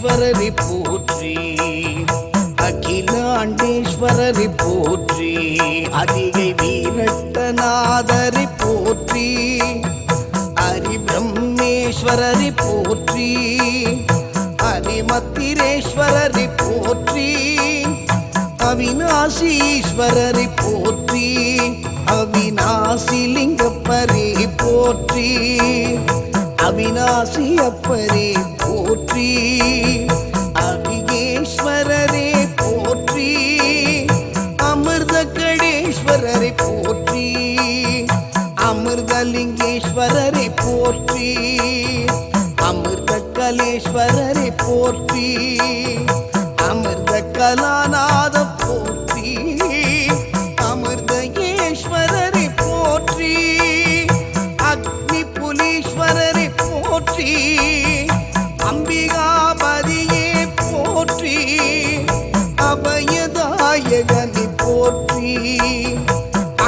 அகிலாண்டேஸ்வரரை போற்றி, அகிலாண்டேஸ்வரரை போற்றி, அதிகை வீரட்டநாதரை போற்றி, ஹரிபிரம்மேஸ்வரரை போற்றி, ஹரிமத்திரேஸ்வரரை போற்றி, அவிநாசீஸ்வரரை போற்றி, அவிநாசிலிங்கப்பரே போற்றி, அவிநாசி அப்பரே போற்றி, அவிகேஸ்வரரே போற்றி, அமிர்தகடேஸ்வரரை போற்றி, அமிர்தலிங்கேஸ்வரரை போற்றி, அமிர்தகலேஸ்வரரை போற்றி, அமிர்த கலாநாத போற்றி, அமிர்தேஸ்வரரை போற்றி, அக்னி புலீஸ்வரரை போற்றி, அம்பிகாபதியே போற்றி, அபயதாயகனை போற்றி,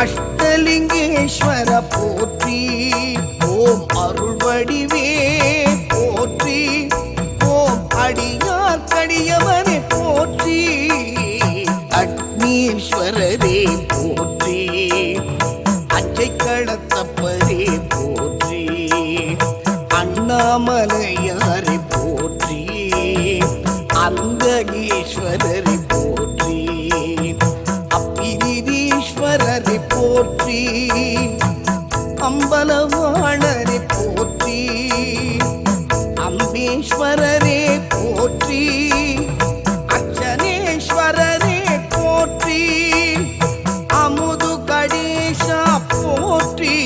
அஷ்டலிங்கேஸ்வர போற்றி, ஓம் அருள்வடிவே போற்றி, ஓம் அடியார் கடியவனை போற்றி, அக்னீஸ்வரரே போற்றி, அச்சை கடத்தப்பரே போற்றி, அண்ணாமலையாரை போற்றி, அந்தகேஸ்வரரை போற்றி, அப்பிரிதீஸ்வரரை போற்றி, அம்பலவாணரை போற்றி, அம்பேஸ்வரரே போற்றி, அச்சனேஸ்வரரே போற்றி, அமுது கடேசா போற்றி,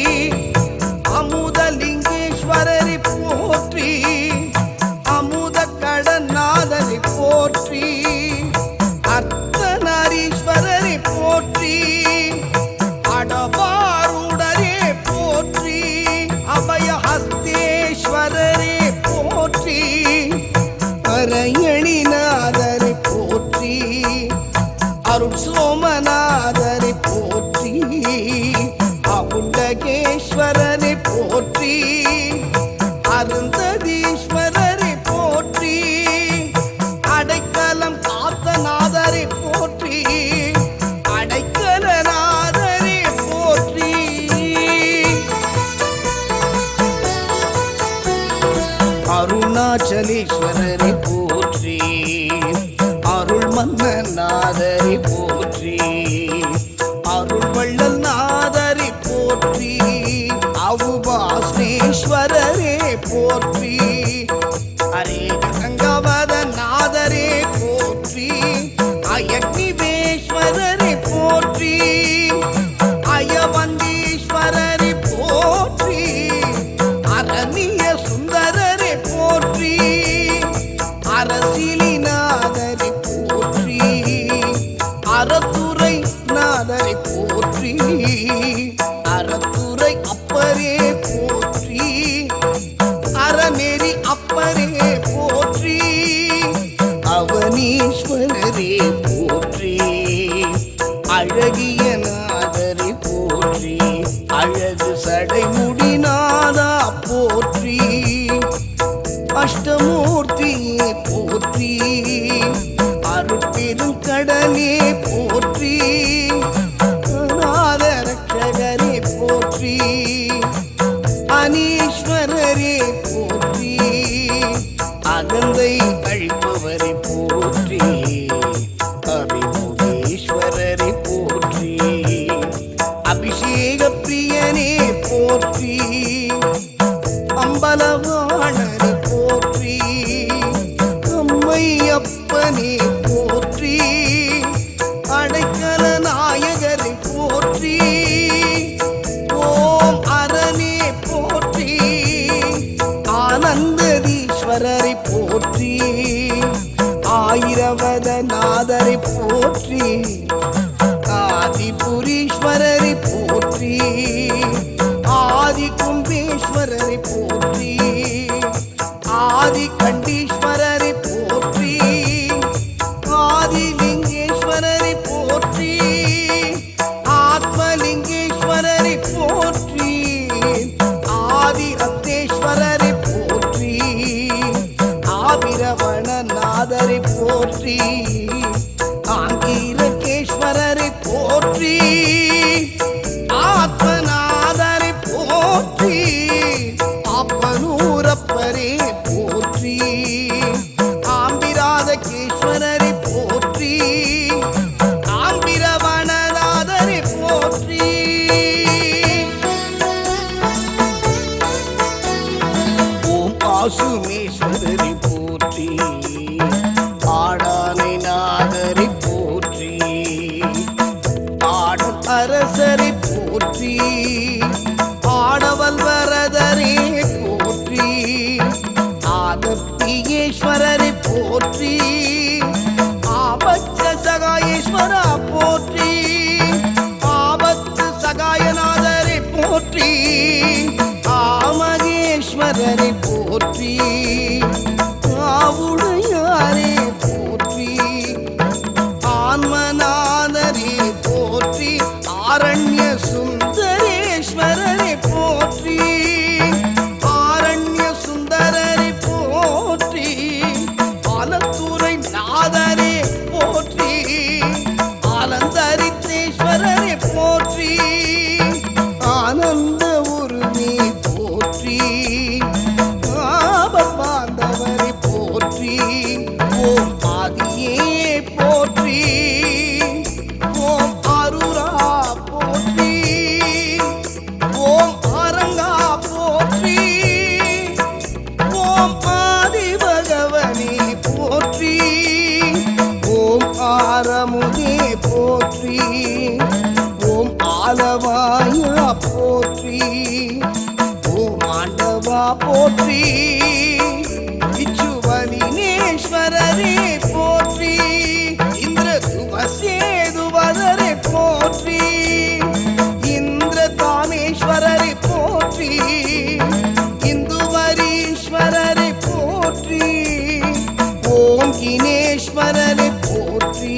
அமுதலிங்கேஸ்வரரை போற்றி, அமுத கடநாதரை போற்றி, அர்த்தநாரீஸ்வரரை போற்றி, அடபாருடரே போற்றி, அபயஹஸ்தேஸ்வரரே போற்றி, அரையணிநாதரை போற்றி, அருள் சோமநாதரை போற்றி, அவுண்டகேஸ்வரரை போற்றி, அருந்ததீஸ்வரரை போற்றி, அடைக்கலம் காத்தநாதரை போற்றி, அடைக்கலநாதரை போற்றி, அருணாச்சலேஸ்வரரை போற்றி, அருள் மன்னநாதரை போற்றி, அருள் வள்ளல் நாதரை போற்றி, அவுபாஸ்னேஸ்வரரே போற்றி, ஹரே கங்கவத நாதரே போற்றி, அயக்னிவேஸ்வரரை போற்றி, அயவந்தீஸ்வரரை போற்றி, அரணிய சுந்தரரை போற்றி, அரசிலிநாதரை போற்றி, அறத்துறை நாதரை போற்றி, அறத்துறை அப்பரே போற்றி, அறநெறி அப்பரே போற்றி, அவனீஸ்வரரே போற்றி, அழகிய நாதரை போற்றி, அழகு சடைமுடிநாதா போற்றி, அஷ்டமூர்த்தியே போற்றி, அருட்பெருங்கடலே போற்றி, அநாதரட்சகரே போற்றி, அனீஸ்வரரே போற்றி, அகந்தை அழிப்பவரை போற்றி, அபிமுகேஸ்வரரை போற்றி, அபிஷேக பிரியனே போற்றி, அம்பலவாணரை போற்றி, அம்மையப்பனே போற்றி, அடைக்கல நாயகரை போற்றி, ஓம் அரணே போற்றி, ஆனந்ததீஸ்வரரை போற்றி, ஆயிரவத நாதரை போற்றி, ஆதிபுரீஸ்வரரை போற்றி, ஆதி கும்பேஸ்வரரை போற்றி, ஆதி கண்டீஸ்வரரை போற்றி, ஆதிலிங்கேஸ்வரரை போற்றி, ஆத்மலிங்கேஸ்வரரை போற்றி, ஆதி ரத்தேஸ்வரரை போற்றி, ஆபிரவண ஈஸ்வரா போற்றி ஆபத்து சகாயநாதரை போற்றி ஆமகேஸ்வரரை போற்றி ஆவுடையாரே போற்றி ஆன்மநாதரே போற்றி ஆரண்ய சுந்தரேஸ்வரரை போற்றி ஆரண்ய சுந்தரரை போற்றி ஆலத்துறை நாதரே போற்றி ஆனந்தரித்தேஸ்வரரை போற்றி ஆனந்த உருவே போற்றி ஆபபாந்தவரை போற்றி ஓம் ஆதியே போற்றி ஓம் அருரா போற்றி ஓம் அரங்கா போற்றி ஓம் ஆதி பகவனே போற்றி ஓம் ஆரமுதே போற்றி ஓம் ஆலவாயா போற்றி ஓம் ஆண்டவா போற்றி விச்சுவலினேஸ்வரரே போற்றி இந்திர சுவசேதுவதரை போற்றி இந்திர தாமேஸ்வரரை போற்றி இந்துவரீஸ்வரரை போற்றி ஓம் கினேஸ்வரரை போற்றி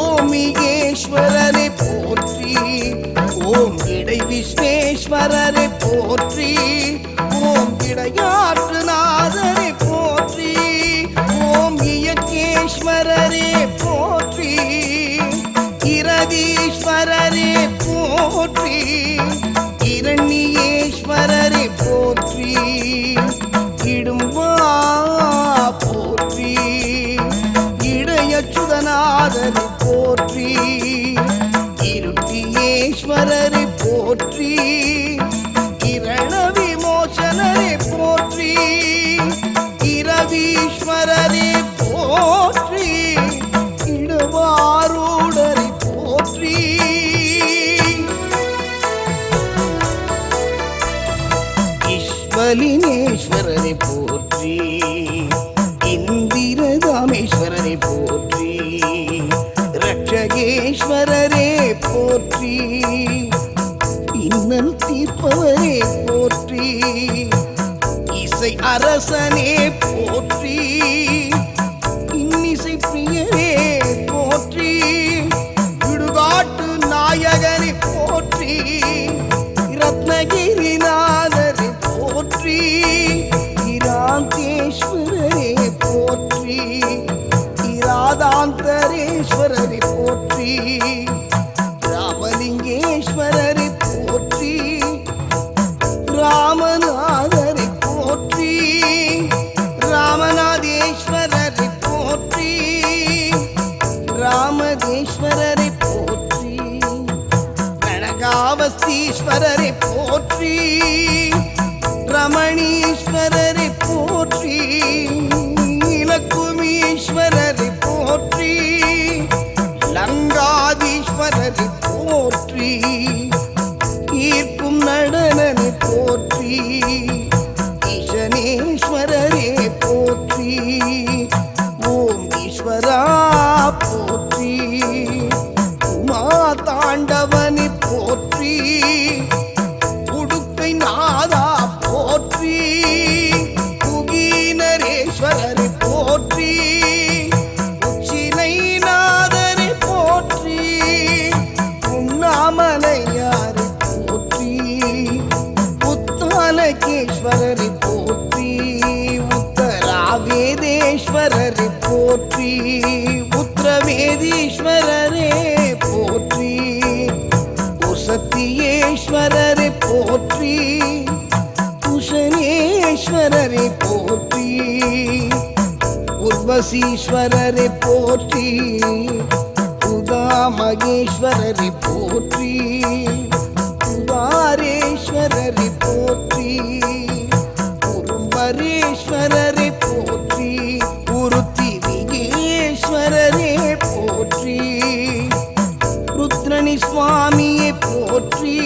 ஓமிகேஸ்வரரை போற்றி ஓம் இடை விஸ்வேஸ்வரரை போற்றி ஓம் இடையாற்றுநாதரை போற்றி ஓம் இயக்கேஸ்வரரே போற்றி இரதீஸ்வரரே போற்றி இரண்யேஸ்வரரை போற்றி இடும்பா போற்றி இடையச்சுதநாதரை போற்றி இருட்டியேஸ்வரரை போற்றி கிரண விமோசனரை போற்றி இரவீஸ்வரரை போற்றி இடவாரூடரை போற்றி ஈஸ்வலினேஸ்வரரை போற்றி இந்திரதாமேஸ்வரரை போற்றி ரட்சகேஸ்வரரே போற்றி இன்னல் தீர்ப்பவரே போற்றி இசை அரசனே போற்றி இன்னிசை பிரியரே போற்றி இடுகாட்டு நாயகனை போற்றி ரத்னகிரிநாதரை போற்றி இராந்தேஸ்வரரே போற்றி இராதாந்தரேஸ்வரரை போற்றி ராமலிங்கேஸ்வரரை போற்றி ராமநாதரை போற்றி ராமநாதேஸ்வரரை போற்றி ராமதேஸ்வரரை போற்றி கனகாவஸ்தீஸ்வரரை போற்றி ரமணீஸ்வரரை போற்றி இலக்குமீஸ்வரரை போற்றி லங்காதீஸ்வரரை போற்றி ஈர்க்கும் நடனனை போற்றி ஈசனேஸ்வரரே போற்றி ஓம் ஈஸ்வரா போற்றி உமா தாண்டவனை போற்றி உடுக்கை நாதா போற்றி குகீனரேஸ்வரரை போற்றி உச்சினை நாதரை போற்றி உண்ணாமலையாரை போற்றி உத்தாலகேஸ்வரரை போற்றி உத்தராவேதேஸ்வரரை போற்றி உத்திரவேதீஸ்வரரே போற்றி உசத்தியேஸ்வரரை போற்றி குஷனேஸ்வரரை போற்றி உர்வசீஸ்வரரை போற்றி உதாமகேஸ்வரரை போற்றி உதாரேஸ்வரரை போற்றி உரும்பரேஸ்வரரை போற்றி உருத்தி விகேஸ்வரரை போற்றி ருத்ரணி சுவாமியை போற்றி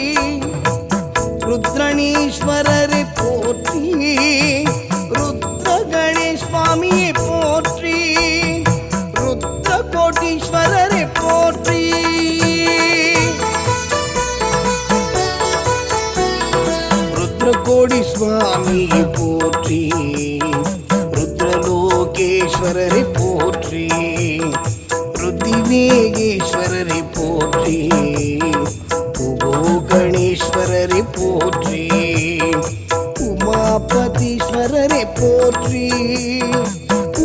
ருத்ரணீஸ்வரரை போற்றி ருத்ர கணேஷ் சுவாமியை போற்றி ருத்ர கோட்டீஸ்வரரை தேகேஸ்வரரை போற்றி, கணேஸ்வரரை போற்றி, உமாபதீஸ்வரரை போற்றி,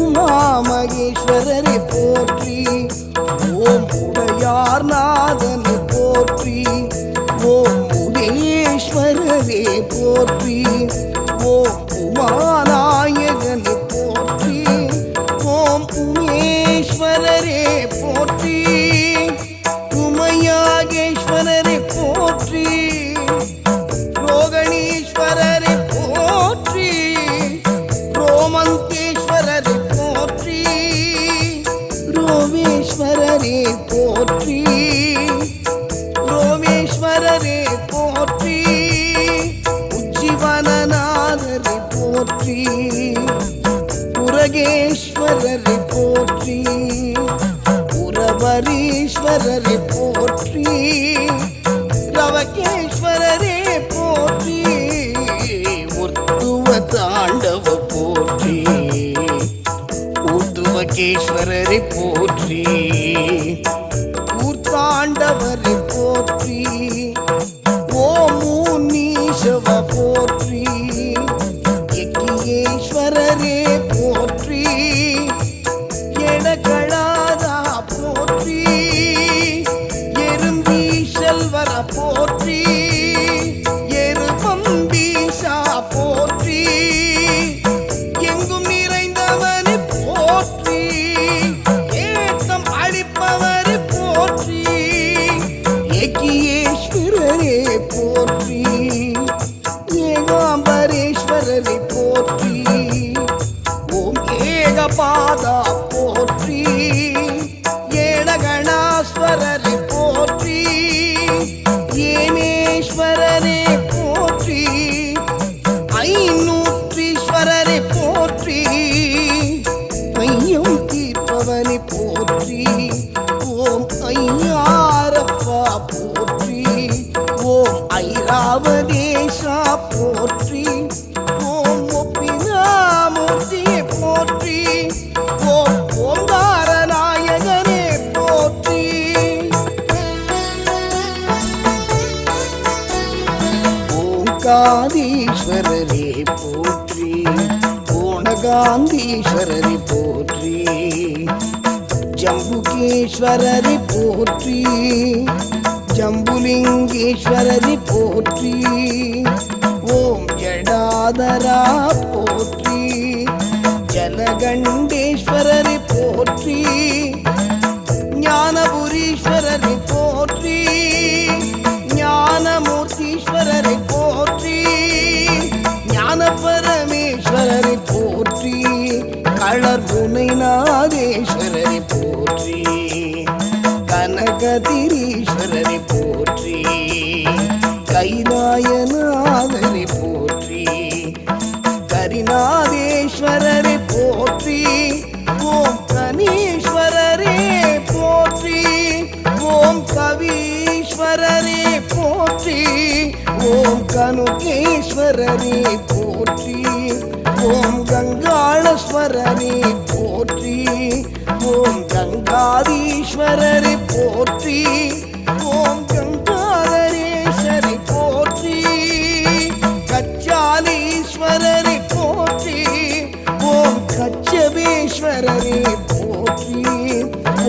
உமா மகேஸ்வரரை போற்றி, ஓம் உடையார் நாதனை போற்றி, ஓம் உதேஸ்வரரே போற்றி, ஓம் உமாநாயகனை போற்றி, ஓம் உமேஸ்வரரே போற்றி, உமையாகேஸ்வரரை போற்றி, ரோகணீஸ்வரரை போற்றி, ரோமந்தேஸ்வரரை போற்றி, ரோமேஸ்வரரே போற்றி, ரோமேஸ்வரரே போற்றி, உச்சிவனநாதரை போற்றி, புரகேஸ்வரரை போற்றி, புரவரீஸ்வரரை போற்றி, ரவகேஸ்வரரே போற்றி, உர்த்துவ தாண்டவ போற்றி, ஊர்த்துவகேஸ்வரரை போற்றி, ஊர்த்தாண்டவரை போற்றி, ஓம் முனீஷவ போற்றி, யக்ஞேஸ்வரரே போற்றி, எடகளாதா போற்றி, எறும்பீசல்வர போற்றி, எருபம்பீசா போற்றி, எங்கும் நிறைந்தவனை போற்றி, ஏத்தம் அளிப்பவரை போற்றி, ஏகியேஸ்வரரே போற்றி, ஏகாம்பரேஸ்வரரை போற்றி, ஓம் ஏகபாதா போற்றி, ஏடகணாஸ்வரரை போற்றி, ஏமேஸ்வரரே போற்றி, ஐநூற்றீஸ்வரரை போற்றி, ஐயம் தீர்ப்பவனை போற்றி, ஓம் ஐயாரப்பா போற்றி, ஓம் ஐராவதேசா போற்றி, ஓம் ஒப்பினாமூர்த்தியை போற்றி, ஓம் ஓங்காரநாயகனே போற்றி, ஓங்காதீஸ்வரரே போற்றி, ஓணகாந்தீஸ்வரரை போற்றி, ஜம்புகேஸ்வரரை போற்றி, ஜம்புலிங்கேஸ்வரரை போற்றி, ஓம் ஜடாதரா போற்றி, ஜலகண்டேஸ்வரரை போற்றி, ஞானபுரீஸ்வரரை போற்றி, ஞானமூர்த்தீஸ்வரரை போற்றி, ஞானபரமேஸ்வரரை போற்றி, களர்முனைநாதேஸ்வரரை போற்றி, கனகதிரீஸ்வரரை போற்றி, கைலாயநாதரை போற்றி, கரிநாதேஸ்வரரை போற்றி, ஓம் கணேஸ்வரரே போற்றி, ஓம் கவீஸ்வரரே போற்றி, ஓம் கனுகேஸ்வரரே போற்றி, ஓம் கங்காளஸ்வரரே போற்றி, ஓம் கங்காதீஸ்வரரை போற்றி, ஓம் கங்காதரேஸ்வரை போற்றி, கச்சாலீஸ்வரரை போற்றி, ஓம் கச்சபேஸ்வரரை போற்றி,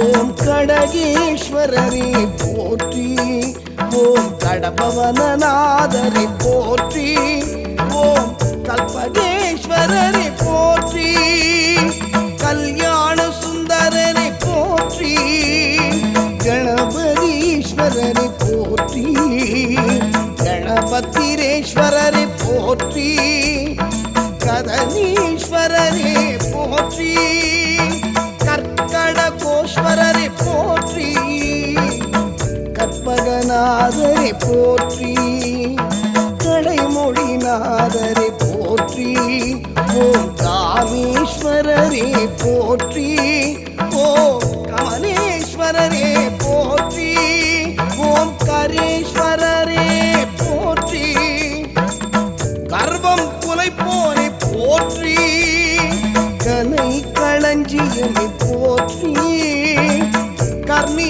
ஓம் கடகேஸ்வரரை போற்றி, ஓம் கடபவனநாதரை போற்றி, ஓம் கல்பகேஸ்வரரை போற்றி, கல்யாண சுந்தரரை போற்றி, கணபதீஸ்வரரை போற்றி, கணபதிரேஸ்வரரை போற்றி, கதனீஸ்வரரை போற்றி, கற்கடகோஸ்வரரை போற்றி, கற்பகநாதரை போற்றி, கடைமொழிநாதரை போற்றி, ஓம் காமேஸ்வரரே போற்றி, ஓம் கமலேஸ்வரரே போற்றி, ஓம் கரேஸ்வரரே போற்றி, கர்வம் குலைப்போரை போற்றி, கனை களஞ்சியமை போற்றி, கர்ணி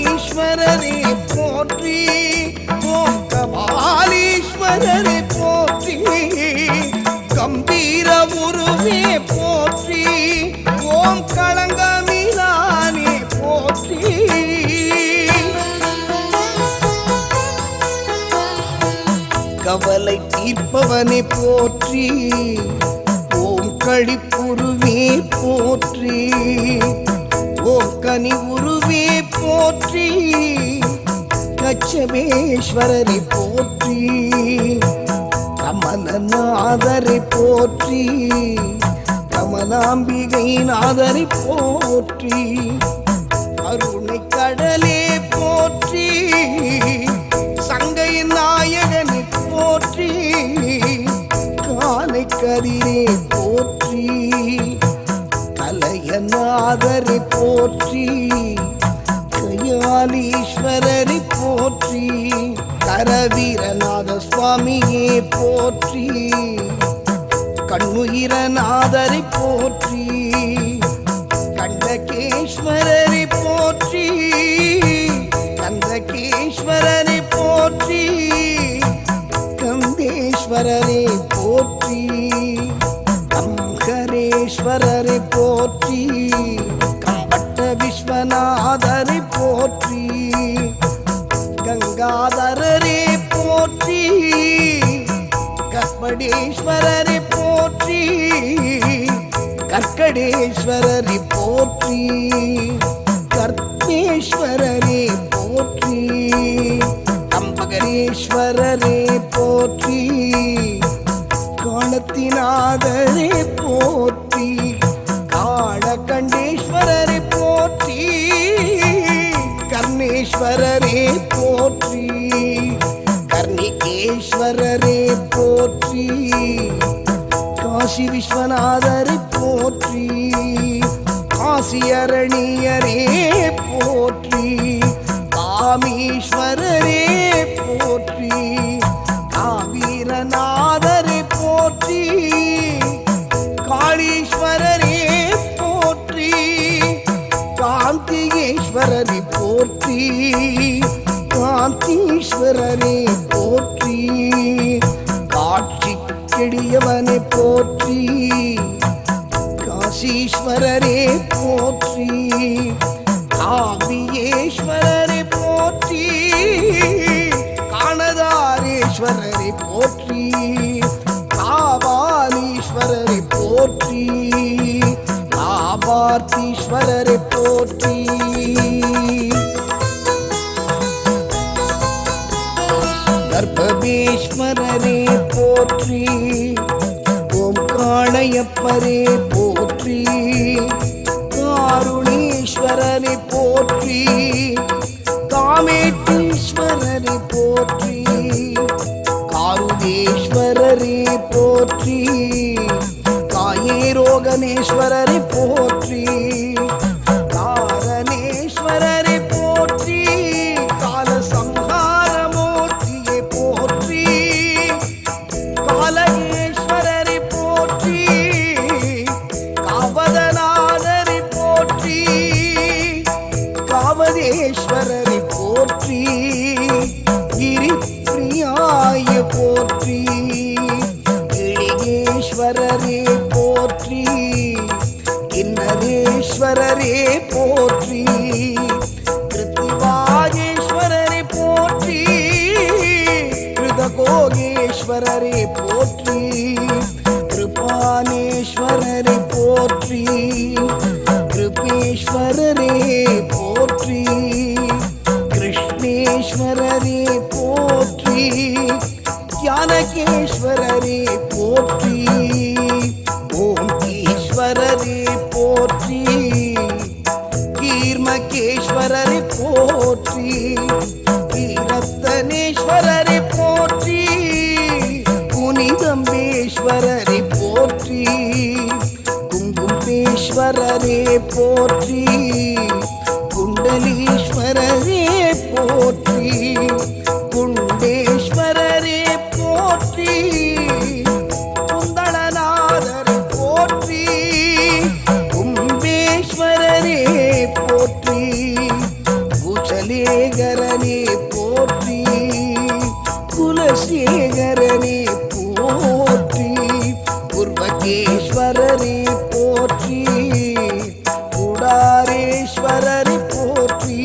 கவலை தீர்ப்பவனை போற்றி. ஓம் கழிப்புருவே போற்றி. ஓம் கனி உருவே போற்றி. கச்சமேஸ்வரரை போற்றி. கமலநாதரை போற்றி. கமலாம்பிகை நாதரை போற்றி. கருணை கடலே போற்றி. சங்கை நாயகனை போற்றி. காலை கதிரே போற்றி. கலையநாதரை போற்றி. கயாலீஸ்வரரை போற்றி. கரவீரநாத சுவாமியே போற்றி. கண்ணுயிரநாதரை போற்றி. கண்டகேஸ்வரரை போற்றி. கந்தகேஸ்வரரை போற்றி. கந்தேஸ்வரரை போற்றி. கம்பகரேஸ்வரரை போற்றி. கம்பட்ட விஸ்வநாதரை போற்றி. கங்காதரரே போற்றி. கற்படேஸ்வரரை போற்றி. கற்கடேஸ்வரரை போற்றி. கற்பேஸ்வரரை போற்றி. கம்பகரேஸ்வரரை போற்றி. காலத்தினாதரை போற்றி. காளகண்டேஸ்வரரை போற்றி. கர்ணேஸ்வரரே போற்றி. கர்ணிகேஸ்வரரே போற்றி. காசி விஸ்வநாதரை போற்றி. காசியரணியரே போற்றி. காமீஸ்வரரே போற்றி. காவீரநாதரை போற்றி. காளீஸ்வரரே போற்றி. காந்தியேஸ்வரரை போற்றி. காந்தீஸ்வரரே போற்றி. காட்சி கெடியவனை போற்றி. காசீஸ்வரரே போற்றி. காவியேஸ்வரரை போற்றி. காணதாரேஸ்வரரை போற்றி. காபாலீஸ்வரரை போற்றி. காபார்த்தீஸ்வரரை போற்றி. கர்ப்பபேஸ்வரரே போற்றி. ஓம் காளையப்பரே போற்றி. காருணீஸ்வரரை போற்றி. காமேட்டீஸ்வரரை போற்றி. காருதேஸ்வரரை போற்றி. காயேரோகணேஸ்வரரை போற்றி. காரணேஸ்வரரை போற்றி. காலசம்ஹாரமூர்த்தியை போற்றி. காலகேஸ்வரரை போற்றி. காவதநாதரை போற்றி. காவதேஸ்வரரை போற்றி. கிரிப்பிரியாய போற்றி. கிளிகேஸ்வரரே போற்றி. கிண்ணரேஸ்வரரே போற்றி. கிருத்திவாகேஸ்வரரை போற்றி. கிருதகோகேஸ்வரரை போற்றி. கிருபானேஸ்வரரை போற்றி. கிருபேஸ்வரரே போற்றி. கிருஷ்ணேஸ்வரரே போற்றி. ஞானகேஸ்வரரே போற்றி. ஓம் ஈஸ்வரரே போற்றி. கீர்மகேஸ்வரரை போற்றி. கீரத்தனேஸ்வரரை போற்றி. புனிதம்பேஸ்வரரை போற்றி. குங்கும்பேஸ்வரரே போற்றி. குண்டலீஸ்வரரே போற்றி. குண்டேஸ்வரரே போற்றி. குந்தளநாதரை போற்றி. கும்பேஸ்வரரே போற்றி. குச்சலேகரனே போற்றி. குலசேகரனே போற்றி. குர்வகேஸ்வரரே போற்றி. குடாரேஸ்வரரை போற்றி.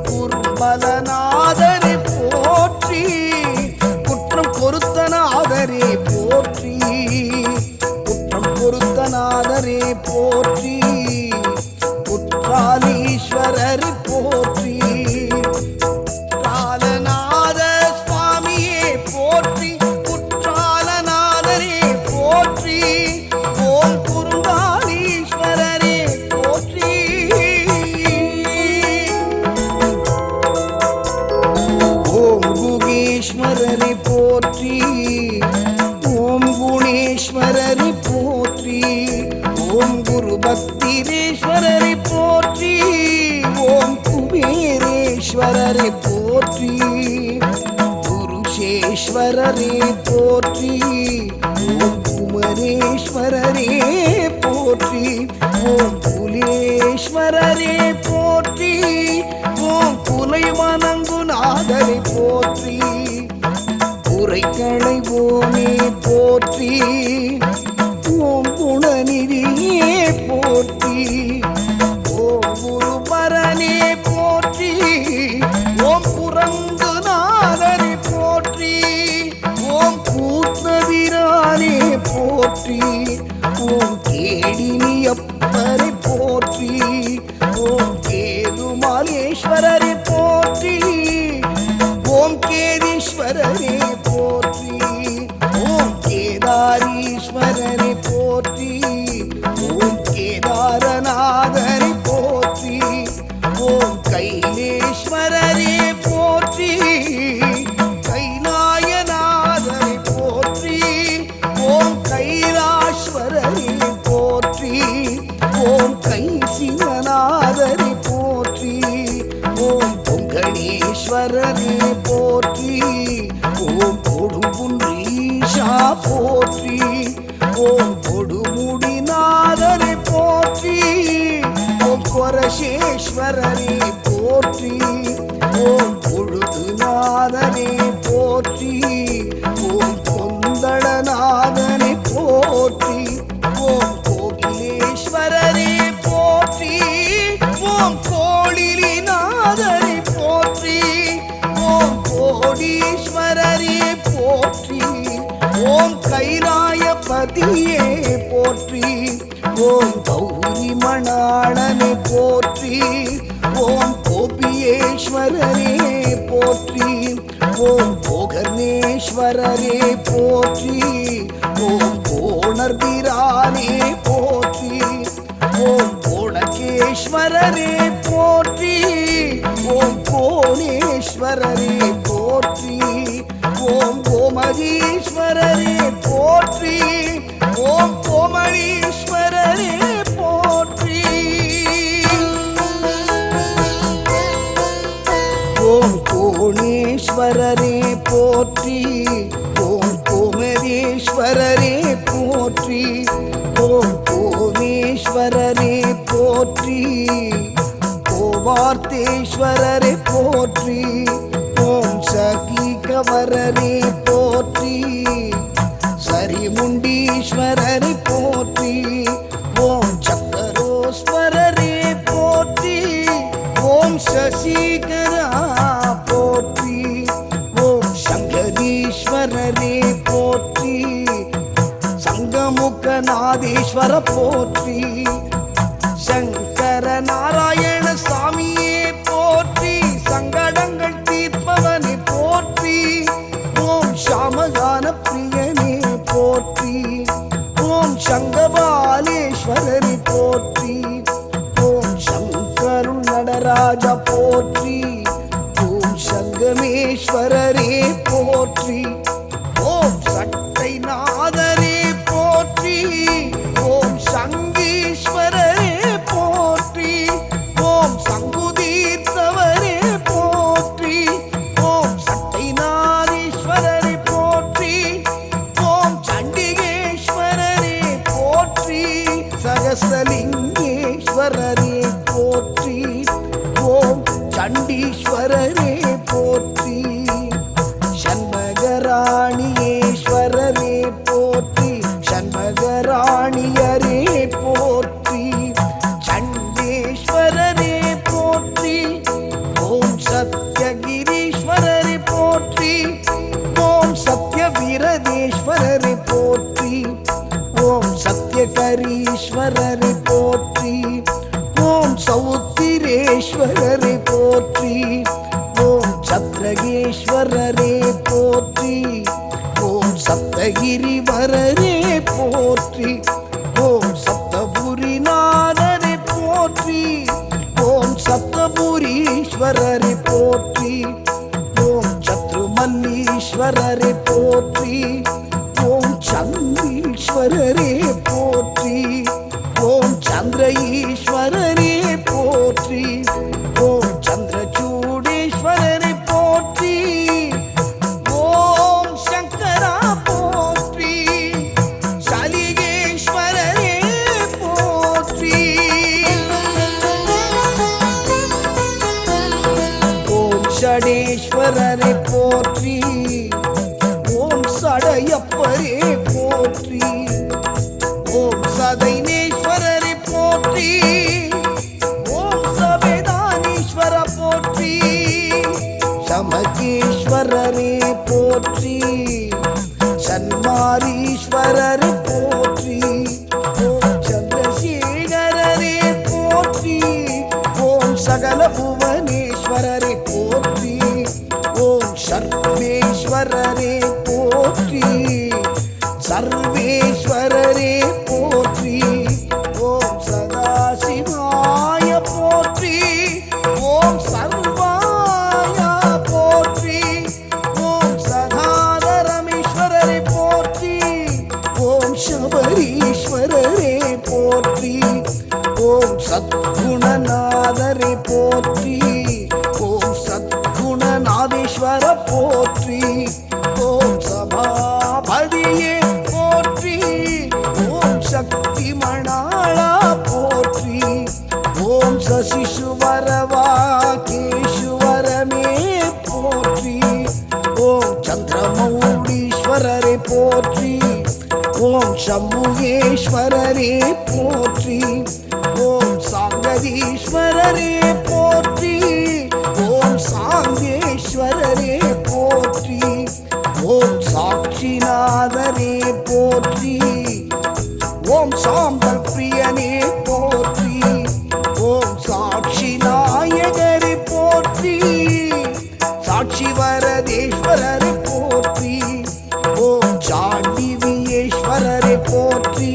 குர்மலநாதரை போற்றி. குற்றம் பொறுத்த குணேஸ்வரரை போற்றி. ஓம் குணேஸ்வரரை போற்றி. ஓம் குரு பக்திரேஸ்வரரை போற்றி. ஓம் குபேரேஸ்வரரை போற்றி. குருஷேஸ்வரரை போற்றி. ஓம் குமரேஸ்வரரே போற்றி. ஓம் குலேஸ்வரரே போற்றி. ஓம் குலை வணங்குநாதரை போற்றி. குறைகளை ஓமே போற்றி. ஓம் குணநிதியே போற்றி. ஓம் குருபரனே போற்றி. ஓம் குரங்குநாதரை போற்றி. ஓம் கூத்தபிரானே போற்றி. ஓம் கேடினியப்பரை போற்றி. ஓம் கேதுமாலேஸ்வரரை போற்றி. ஓம் கேதீஸ்வரரை போற்றி. ஓம் கேதாரீஸ்வரரை போற்றி. ஓம் கேதாரநாதரை போற்றி. ஓம் கைலேஸ்வரரை போற்றி. கைலாயநாதரை போற்றி. ஓம் கைலாஸ்வரரை போற்றி. ஓம் கைசிங்கநாதரை போற்றி. ஓம் பொங்கணேஸ்வரரை போற்றி. ஓம் கொடுங்குன்றீஷா போற்றி. ஓம் கொடுமுடிநாதரை போற்றி. ஓம் கொரசேஸ்வரரை போற்றி. ஓம் பொழுதுநாதரை போற்றி. ஓம் கொந்தளநாதனை போற்றி. ஓம் கோகிலேஸ்வரரை போற்றி. ஓம் கோளிலிநாதரை போற்றி. ஓம் கோடீஸ்வரரை போற்றி. ஓம் கைலாயபதியே போற்றி. ஓம் கௌரி மணாளனை போற்றி. ஓம் கோபியேஸ்வரரே போற்றி. ஓம் கோகர்ணேஸ்வரரே போற்றி. ஓம் கோணர்பிரானே போற்றி. ஓம் கோணகேஸ்வரரே போற்றி. ஓம் கோணேஸ்வரரே போற்றி. ஓம் கோமதீஸ்வரரே போற்றி. ஓம் கோமளீஸ்வரரே போற்றி. ஓம் கோணேஸ்வரரே போற்றி. ஓம் கோமதேஸ்வரரே போற்றி. ஓம் கோமேஸ்வரரே போற்றி. கோவார்த்தேஸ்வரரே போற்றி. ஓம் சகீகவரரே போற்றி. சரிமுண்டீஸ்வரரை போற்றி. ஓம் சக்கரோஸ்வரரே போற்றி. ஓம் சசிகரா போற்றி. ஓம் சங்கரீஸ்வரரே போற்றி. சங்கமுகநாதேஸ்வர போற்றி. சங்கர நாராயண சாமியே போற்றி. சங்கடங்கள் தீர்ப்பவனை போற்றி. ஓம் ஷாமகான பிரியனே போற்றி. ஓம் சங்கபாலேஸ்வரரை போற்றி. ஓம் சங்கருள் நடராஜா போற்றி. ஓம் சங்கமேஸ்வரரே போற்றி. ஓம் சட்டை நாதரே போற்றி. ஓம் சங்கீஸ்வரரே போற்றி. ஓம் சங்குதீர்த்தவரே போற்றி. ஓம் சட்டைநாதீஸ்வரரை போற்றி. ஓம் சண்டிகேஸ்வரரே போற்றி. சகசலிங்கேஸ்வரரே போற்றி. ஓம் சண்டீஸ்வரரே போற்றி. சண்மகராணியேஸ்வரரே போற்றி. சண்மகராணியரே போற்றி. சண்டேஸ்வரரே போற்றி. ஓம் சத்யகிரீஸ்வரரை போற்றி. ஓம் சத்யவிரதேஸ்வரரை போற்றி. ஓம் சத்யகரீஸ்வரரை போற்றி. ஓம் சௌத்திரேஸ்வரரை போற்றி. ஓம் சத்ரகேஸ்வரரை போற்றி. சங்கரேஸ்வரரே போற்றி. ஓம் சந்தீஸ்வரரே போற்றி. ஓம் சந்திர ஈஸ்வரரே போற்றி. ஓம் சந்திரசூடேஸ்வரரே போற்றி. ஓம் சங்கரா போற்றி. சலிகேஸ்வரரே போற்றி. ஓம் ஷடேஸ்வரரே போற்றி. ஓம் சடையப்பரே போற்றி. ஓம் சதைனேஸ்வரரே போற்றி. ஓம் சவேதானீஸ்வர போற்றி. சமகேஸ்வரரே போற்றி. சன்மாரீஸ்வரரே போற்றி. ஓம் சந்திரசேகரரே போற்றி. ஓம் சகல புவனேஸ்வரரே போற்றி. ஓம் சர்வேஸ்வரரே போற்றி. சர்வேஸ்வரரே போற்றி. ஓம் சதாசிவாய போற்றி. ஓம் சர்வாய போற்றி. ஓம் சதாதரமேஸ்வரரே போற்றி. ஓம் சபரீஸ்வரரே போற்றி. ஓம் சத்குணநாதரே போற்றி. ஓம் சத்குணநாதேஸ்வர போற்றி. ஓம் சபாபதியே போற்றி. ஓம் சக்தி மணாளா போற்றி. ஓம் சசிசுவரவாகேஸ்வரமே போற்றி. ஓம் சந்திரமௌலீஸ்வரரே போற்றி. ஓம் சம்புகேஸ்வரரே போற்றி. ஓம் சாங்கதீஸ்வரரே போற்றி. ஓம் சாங்கேஸ்வரரே போற்றி. ஓம் சாட்சிநாதரே போற்றி. ஓம் சாம்பல் பிரியனே போற்றி. ஓம் சாட்சி நாயகரே போற்றி. சாட்சி வரதேஸ்வரரே போற்றி. ஓம் சாண்டிவியேஸ்வரரே போற்றி.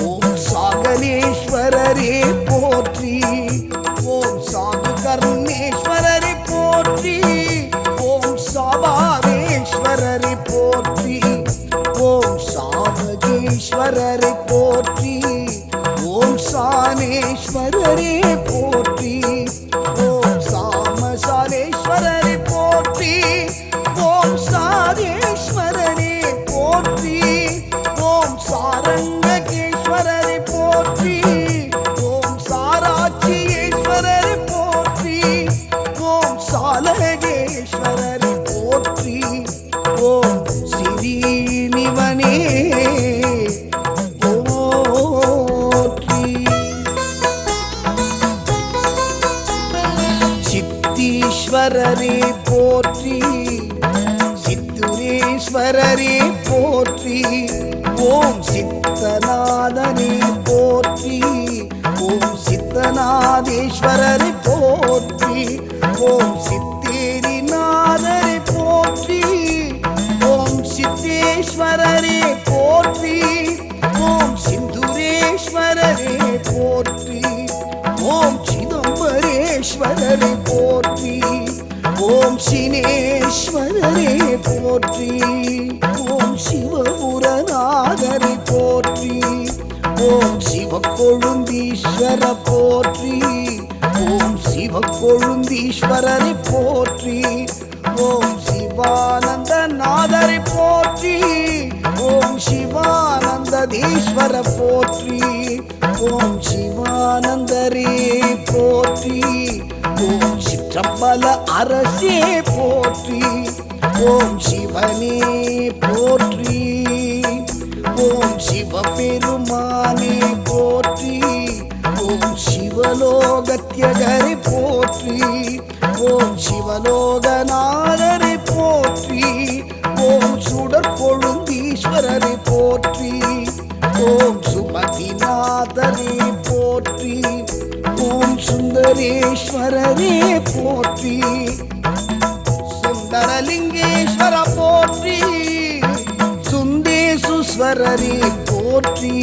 ஓம் சாகலேஸ்வரரே போற்றி. ஓம் சாது கர்ணேஸ்வரரே போற்றி. ஓம் சாபாவேஸ்வரரே போற்றி. ஓம் சாமகேஸ்வரரே போற்றி. ஓம் சானேஸ்வரரே போற்றி. ஓம் சாமசாலேஸ்வரரே போற்றி. ஓம் சாதேஸ்வரரே போற்றி. ஓம் சாரங்ககேஸ்வரரே போற்றி. ஓம் சாராட்சியேஸ்வரரே போற்றி. ஓம் சாலகேஸ்வரரே போற்றி. ஓம் ஸ்ரீநிவனே போற்றி. சித்தீஸ்வரரே போற்றி. சித்துரேஸ்வரரே போற்றி. ஓம் சித்தநாதனே போற்றி. ஓம் சித்தநாதேஸ்வரரே போற்றி. ஓம் சித்தேரிநாதரே போற்றி. ஓம் சித்தேஸ்வரரே போற்றி. ஓம் சிந்துரேஸ்வரரே போற்றி. ஓம் சிதம்பரேஸ்வரரே போற்றி. ஓம் சினேஸ்வரரே போற்றி. ஓம் சிவபுரநாதரே போற்றி. ஓம் சிவக்கொழுந்தீஸ்வர போற்றி. ஓம் சிவக்கொழுந்தீஸ்வரரை போற்றி. ஓம் சிவானந்தநாதரை போற்றி. ஓம் சிவானந்ததீஸ்வர போற்றி. ஓம் சிவானந்தரே போற்றி. ஓம் சிற்றம்பல அரசே போற்றி. ஓம் சிவனே போற்றி. ஓம் சிவபெருமானே போற்றி. ஓம் சிவலோகத்யகரை போற்றி. ஓம் சிவலோகநாதரை போற்றி. ஓம் சுடற்கொழுந்தீஸ்வரரை போற்றி. ஓம் சுமதிநாதரை போற்றி. ஓம் சுந்தரேஸ்வரரே போற்றி. சுந்தரலிங்கேஸ்வர போற்றி. சுந்தேசுஸ்வரரே போற்றி.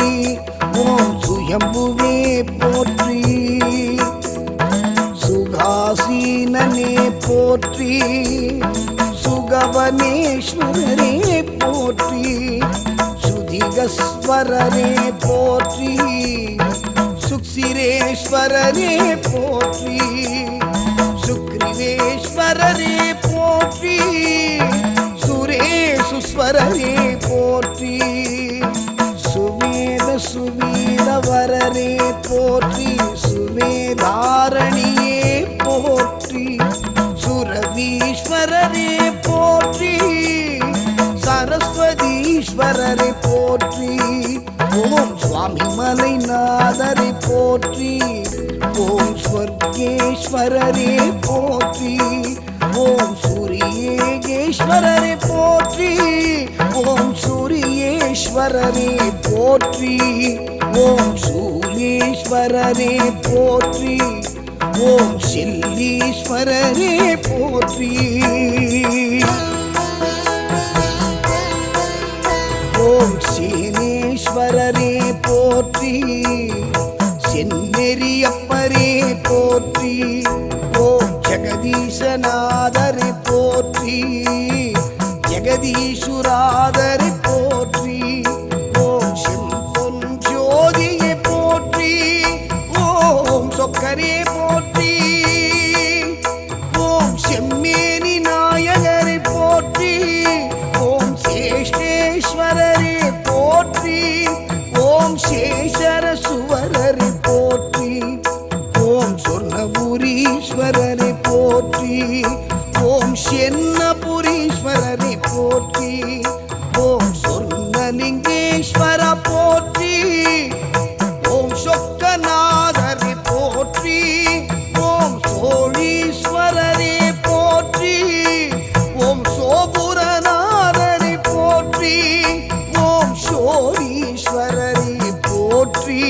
ஓம் சுயம்புவே போற்றி. சுகாசீனனே போற்றி. சுகவ சுபனேஸ்வரரே போற்றி, சுதிகஸ்வரரே போற்றி, சுக்சிரேஸ்வரரே போற்றி, சுக்ரிவேஸ்வரரே போற்றி, சுரேசுஸ்வரரே போற்றி, சுவேத சுவீரவரரே போற்றி, சுவேதாரணியே போற்றி, சுரவீஸ்வரரே போற்றி, சரஸ்வதீஸ்வரரை போற்றி, ஓம் சுவாமி மலைநாதரை போற்றி, ஓம் ஸ்வர்கேஸ்வரரே போற்றி, ஓம் சூரியேகேஸ்வரரை போற்றி, ஓம் சூரியேஸ்வரரே போற்றி, ஓம் சூரியேஸ்வரரே போற்றி, ஓம் சில்லீஸ்வரரே போற்றி, ஓம் சேனேஸ்வரரே போற்றி, செந்நெறியப்பரே போற்றி, ஓம் ஜெகதீசநாதரை போற்றி, ஜெகதீசுராதரை போற்றி, ஓம் செம்பொன் ஜோதியை போற்றி, ஓம் சொக்கரே போற்றி, ஓம் செம்மேனி நாயகரை போற்றி, ஓம் சேஷ்டேஸ்வரரே போற்றி, ஓம் சேஷர சுவரரை போற்றி, ஓம் சொர்ணபுரீஸ்வரரை போற்றி, ஓம் சென்னபுரீஸ்வரரை போற்றி, ஓம் சொர்ணலிங்கேஸ்வர போற்றி, ஓம் சொக்கநாதரை போற்றி, ஓம் சோழீஸ்வரரே போற்றி, ஓம் சோபுரநாதரை போற்றி, ஓம் சோழீஸ்வரரை போற்றி,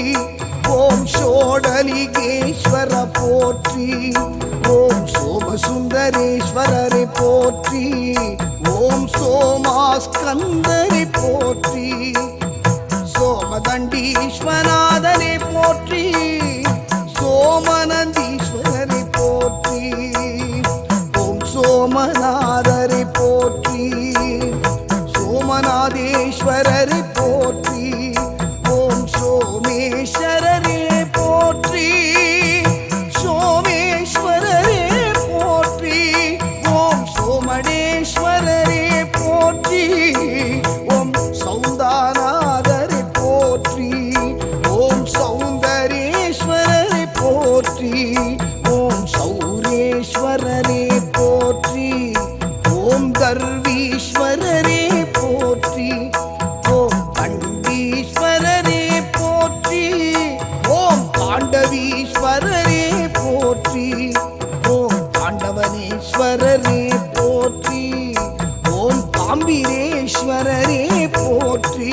ஓம் சோடலிகேஸ்வர போற்றி, ஓம் சோமசுந்தரேஸ்வரரை போற்றி, ஓம் சோமாஸ்கந்தரை போற்றி, சோமதண்டீஸ்வரநாதரை போற்றி, சோமநந்தீஸ்வரரை போற்றி, ஓம் சோமநாதரை போற்றி, சோமநாதேஸ்வரரை போற்றி, ஓம் சோமேஸ்வரரே போற்றி, சோமேஸ்வரரே போற்றி, ஓம் சோமடேஸ்வரரே போற்றி, ஓம் சௌந்தாநாதரை போற்றி, ஓம் சௌந்தரேஸ்வரரை போற்றி, ஓம் சௌரேஸ்வரரே போற்றி, ஓம் கர்வீஸ்வரரே போற்றி, ஓம் கண்டீஸ்வரரே போற்றி, ஓம் பாண்டவீஸ்வரரே போற்றி, ஓம் பாண்டவனேஸ்வரரே போற்றி, ஓம் பாம்பிரேஸ்வரரே போற்றி,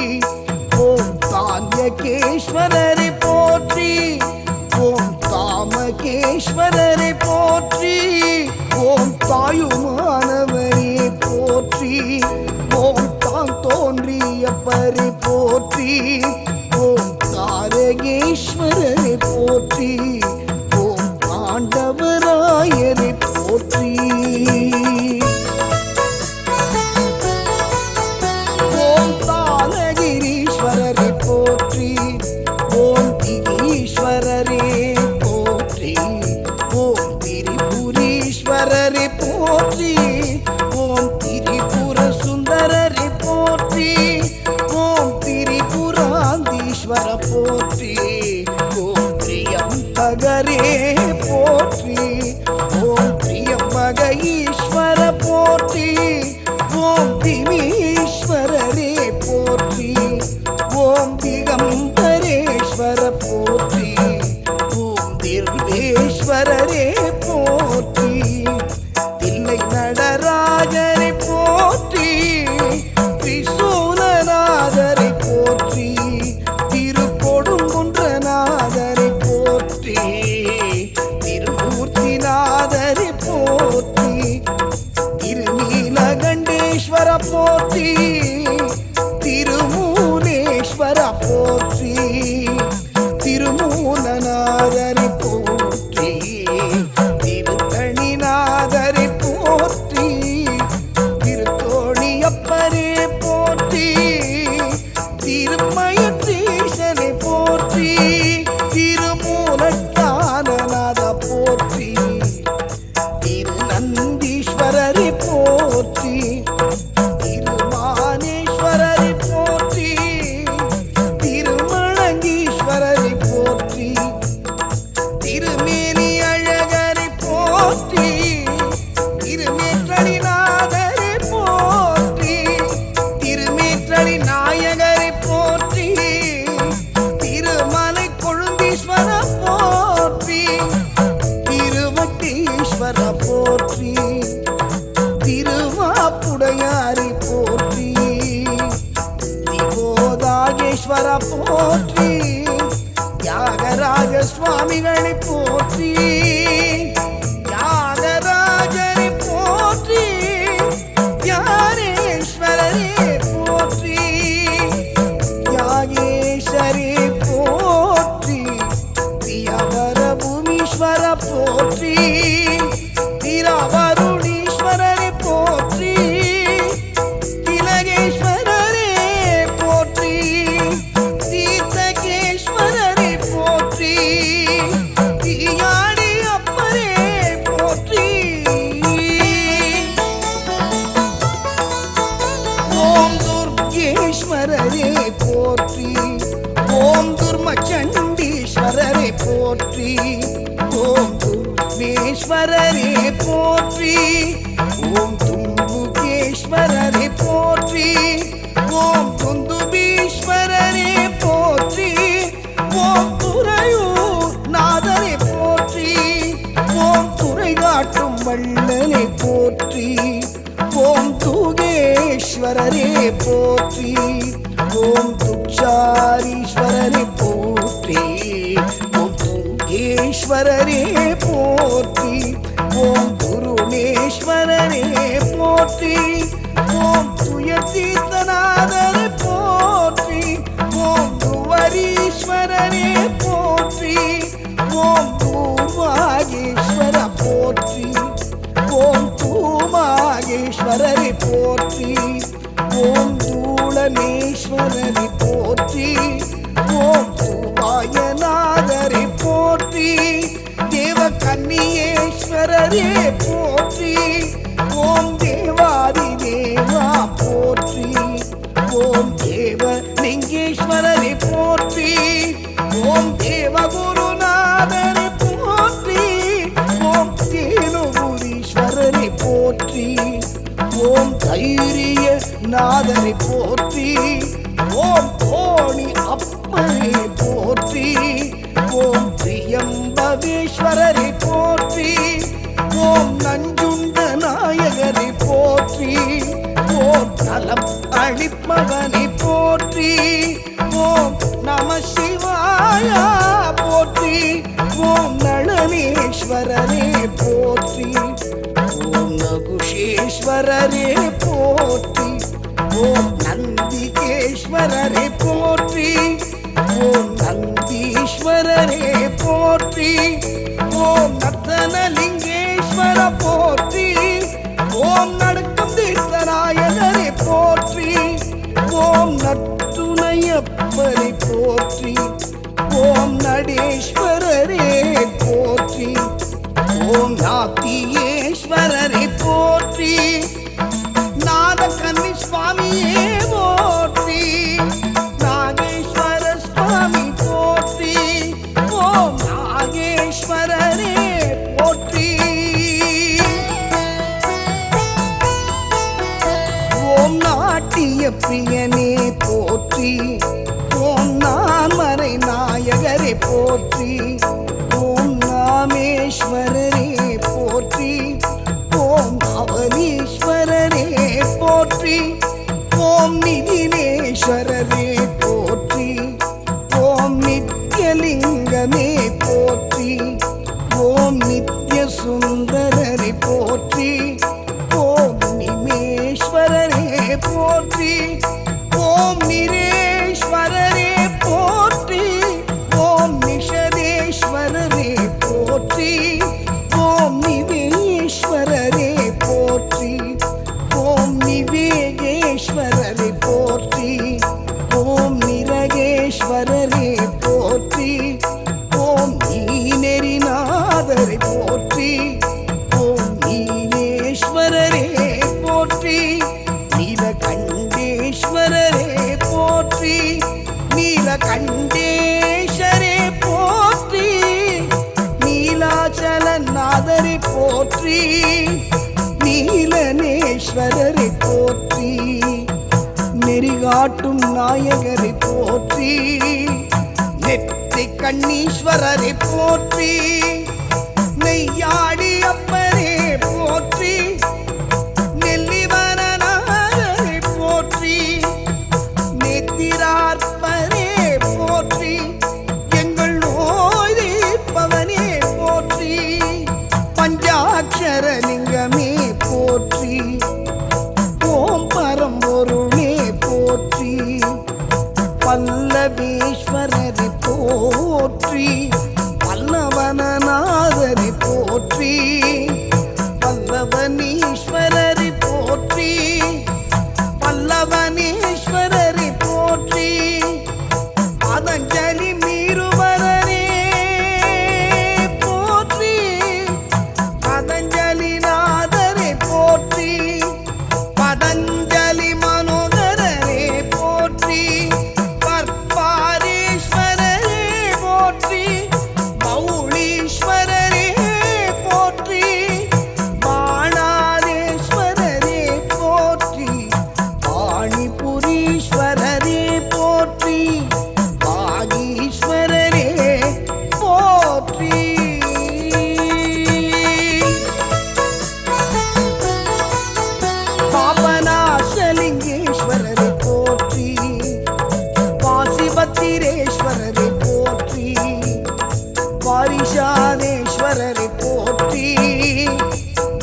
ஓம் தான்யகேஸ்வரரை போற்றி, ஓம் தாமகேஸ்வரரை போற்றி, ஓம் தாயுமானவரே போற்றி, ஓம் தான் தோன்றியப்பரை போற்றி, ஓம் தாரகேஸ்வரரை போற்றி, ஓம் பாண்டவராயரை போற்றி, ஓம் தானகிரீஸ்வரரை போற்றி, ஓம் திகீஸ்வரரே போற்றி, ஓம் திரிபுரீஸ்வரரை போற்றி, ஓம் திரிபுர சுந்தரரை போற்றி, ஓம் திரிபுராந்தீஸ்வர போற்றி, ஓம் திரியம்பகரே போற்றி, ஓம் திரியம்பக ஈஸ்வர போற்றி, ஓம் திமீஸ்வரரே போற்றி, ஓம் திகம்பரேஸ்வர போற்றி, ஓம் திர்வேஸ்வரரே போற்றி, தில்லை நடராஜரை போற்றி, திரிசூலநாதரை போற்றி, திருக்கொடுங்குன்றநாதரை போற்றி, திருமூர்த்திநாதரை போற்றி, திருநீலகண்டேஸ்வர போற்றி, திருமூலேஸ்வர போற்றி, திருமூலநாதரை போற்றி, திருத்தணிநாதரை போற்றி, திருத்தோ போற்றி திருவாப்புடையாரை போற்றி திவோதாகேஸ்வர போற்றி தியாகராஜ சுவாமிகளை போற்றி தியாகராஜரை போற்றி தியாகேஸ்வரரே போற்றி தியாகேஸ்வரே போற்றி தியவர பூமீஸ்வர போற்றி திரவருணீஸ்வரரே போற்றி திலகேஸ்வரரே போற்றி தீர்த்தகேஸ்வரரே போற்றி தீயாடி அப்பரே போற்றி ஓம் துர்கேஸ்வரரே போற்றி ஓம் துர்மச்சண்டீஸ்வரரே போற்றி ஓம் துர்வேஸ்வரரே போற்றி ஓம் தும்புகேஸ்வரரே போற்றி ஓம் துந்துபீஸ்வரரே போற்றி ஓம் துறையூர் நாதரே போற்றி ஓம் துறை காட்டும் வள்ளலே போற்றி ஓம் தூகேஸ்வரரே போற்றி ஓம் துச்சாரீஸ்வரரே போற்றி ஓம் தூகேஸ்வரரே போற்றி ஓம் குருணேஸ்வரரே போற்றி ஓம் துயதீர்த்தநாதரே போற்றி ஓம் துவரீஸ்வரரே போற்றி ஓம் தூமாகேஸ்வர போற்றி ஓம் தூமாகேஸ்வரரே போற்றி ஓம் தூளனேஸ்வரரே போற்றி ஓம் தூவாயநாதரே போற்றி தேவ கன்னியேஸ்வரரே போற்றி ஓம் தேவாதி தேவா போற்றி ஓம் தேவ லிங்கேஸ்வரரே போற்றி ஓம் தேவகுருநாதரே போற்றி ஓம் தேனுபுரீஸ்வரரே போற்றி ஓம் தைரிய நாதரை போற்றி ஓம் தோணி அப்பரே போற்றி ஓம் திரியம்பகேஸ்வரரை போற்றி ஓம் நஞ்சுண்ட நாயகரை போற்றி ஓம் நலம் அளிப்பவனை போற்றி ஓம் நம சிவாயா போற்றி ஓம் நளனேஸ்வரரே போற்றி ஓம் நகுஷேஸ்வரரே போற்றி ஓம் நந்திகேஸ்வரரே போற்றி ஓம் நந்தீஸ்வரரே போற்றி ஓம் நர்த்தனலிங்கேஸ்வர போற்றி ஓம் நடுக்கம் தீர்த்தநாயகரே போற்றி ஓம் நட்டுணையப்பரை போற்றி ஓம் நடேஸ்வரரே போற்றி ஓம் நாத்தியேஸ்வரரை போற்றி நாத கன்னி சுவாமியே போற்றி நாகேஸ்வர சுவாமி போற்றி ஓம் நாகேஸ்வரரே போற்றி ஓம் நாட்டிய பிரியனே போற்றி ஓம் நான்மறை நாயகரே போற்றி ஓம் நாமேஸ்வரரே போற்றி ஓம் அவனீஸ்வரரே போற்றி ஓம் நிதிலேஸ்வரரே போற்றி ஓம் நித்யலிங்கமே போற்றி ஓம் நித்ய சுந்தரரே போற்றி ஓம் நிமேஸ்வரரே போற்றி ஓம் நிரேஸ்வரரே போற்றி ஓம் நிஷதேஸ்வரரே போற்றி ஓம் நிவேஸ்வரரே போற்றி ஓம் நிவேகேஸ்வரரே போற்றி ஓம் நிரகேஸ்வரரே போற்றி ஓம் நீநெறிநாதரை போற்றி ஓம் நீலேஸ்வரரே போற்றி நீலகண்டேஸ்வரரே போற்றி நீலகண்டேஸ்வரே போற்றி நீலாச்சலநாதரை போற்றி நீலனேஸ்வரரை போற்றி நெறிகாட்டும் நாயகரை போற்றி நெற்றி கண்ணீஸ்வரரை போற்றி நெய்யாடி அப்பரே போற்றி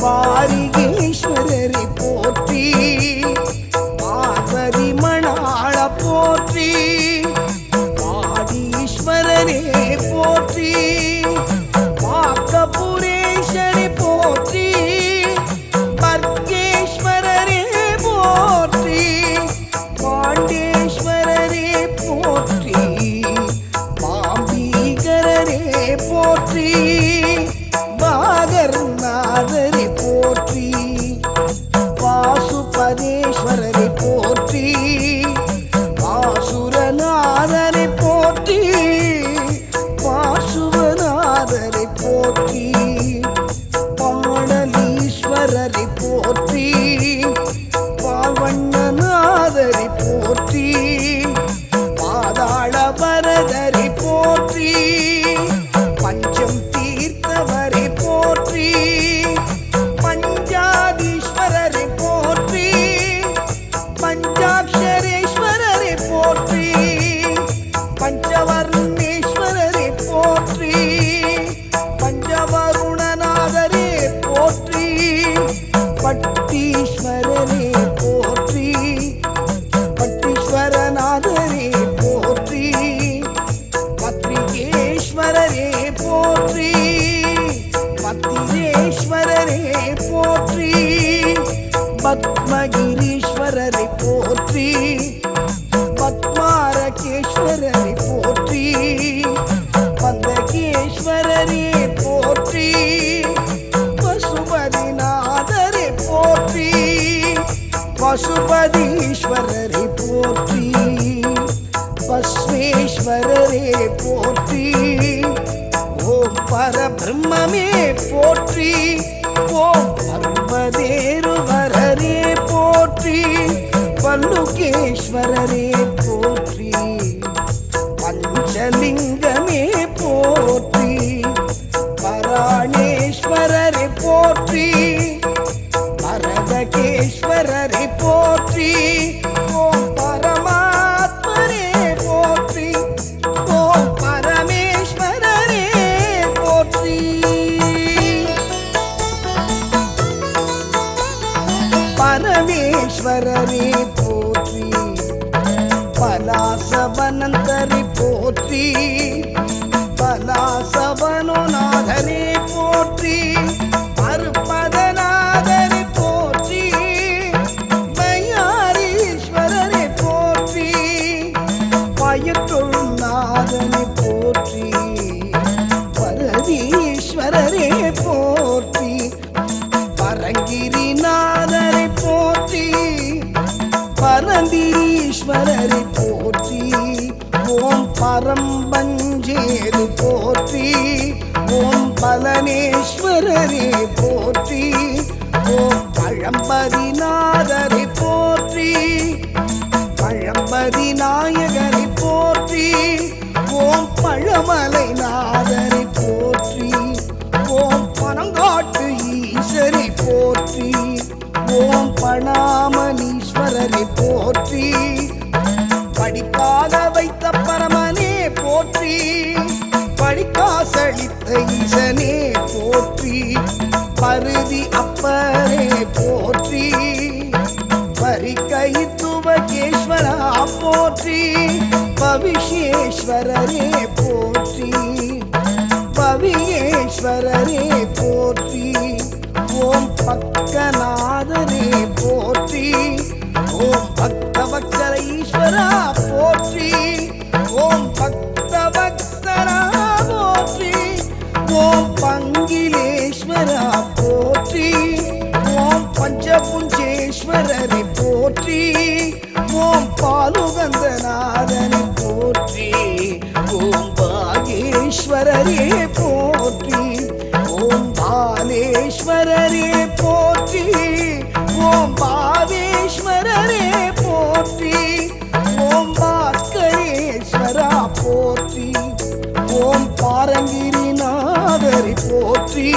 பாரிகேஸ்வரரை போற்றி, பார்வதி மணாள போற்றி, பாடீஸ்வரரே போற்றி, பாக்கபுரேஸ்வரே போற்றி, பர்கேஸ்வரரே போற்றி, பாண்டேஸ்வரரே போற்றி, பாம்பீகரரே போற்றி, பாகர்நாதரே போற்றி, வாசுபதேஸ்வரரை போற்றி, வாசுரநாதரை போற்றி, வாசுவநாதரை போற்றி, பாடலீஸ்வரரை போற்றி, பாவண்ணநாதரை போற்றி, பாதாள வரதரை போற்றி, பஞ்சம் தீர்த்தவரை போற்றி, பஞ்சாதீஸ்வரரை போற்றி, பஞ்சாட்சரேஸ்வரரை போற்றி, பஞ்சவர்ணேஸ்வரரை போற்றி, பஞ்சவருணநாதரே போற்றி, பட்டீஸ்வரரே போற்றி, பட்டீஸ்வரநாதரே போற்றி, பத்ரிகேஸ்வரரே போற்றி, பத்திரேஸ்வரரே போற்றி, பத்மகிரீஸ்வரரை போற்றி, பத்மாரகேஸ்வரரை போற்றி, பந்தகேஸ்வரரே போற்றி, பசுபதிநாதரை போற்றி, பசுபதீஸ்வரரை போற்றி, பஸ்வேஸ்வரரே போற்றி, ஓம் பரபிரம்மே போற்றி, ஓம் பர்வதேருவரரே போற்றி, பல்லுகேஸ்வரரே போற்றி, பஞ்சலிங்கமே போற்றி, பராணேஸ்வரரை போற்றி, பரதகேஸ்வரரை போற்றி, ஓம் பரமாத்மரே போற்றி, ஓம் பரமேஸ்வரரே போற்றி, பரமேஸ்வரரே போற்றி, பலாசவனந்தரை போற்றி, பலாசவனுநாதரே போற்றி, அருப்பதநாதரை போற்றி, பையாரீஸ்வரரை போற்றி, பயத்துள்நாதனை போற்றி, பரதீஸ்வரரே போற்றி, பரங்கிரிநாதரை போற்றி, பரந்தீஸ்வரரை போற்றி, ஓம் பரம்பஞ்சேரு போற்றி, ஓம் பலனேஸ்வரரே போற்றி, ஓம் பழம்பதிநாதரை போற்றி, பழம்பதி நாயகரை போற்றி, ஓம் பழமலைநாதரை போற்றி, ஓம் பனங்காட்டு ஈசரை போற்றி, ஓம் பணாமணீஸ்வரரை போற்றி, படிக்காத வைத்த பரமனே போற்றி, படிக்காசளித்த ஈசனே போற்றி, பருதி அப்பரே போற்றி, பரிகைத்துவகேஸ்வரா போற்றி, பவிஷேஸ்வரரே போற்றி, பவியேஸ்வரரே போற்றி, ஓம் பக்கநாதரே போற்றி, ஓம் பக்தவத்சல ஈஸ்வரா போற்றி, ஓம் பக்தவத்சரா போற்றி, ஓம் பங்கிலேஸ்வரா போற்றி, ஓம் பஞ்சபுஞ்சேஸ்வரரை போற்றி, ஓம் பாலுகந்தநாதனை போற்றி, ஓம் பாகேஸ்வரரே போற்றி, ஓம் பாலேஸ்வரரே போற்றி, ஓம் பாவேஸ்வரரே போற்றி, ஓம் பாஸ்கரேஸ்வரா போற்றி, ஓம் பாரங்கிரிநாதரை போற்றி,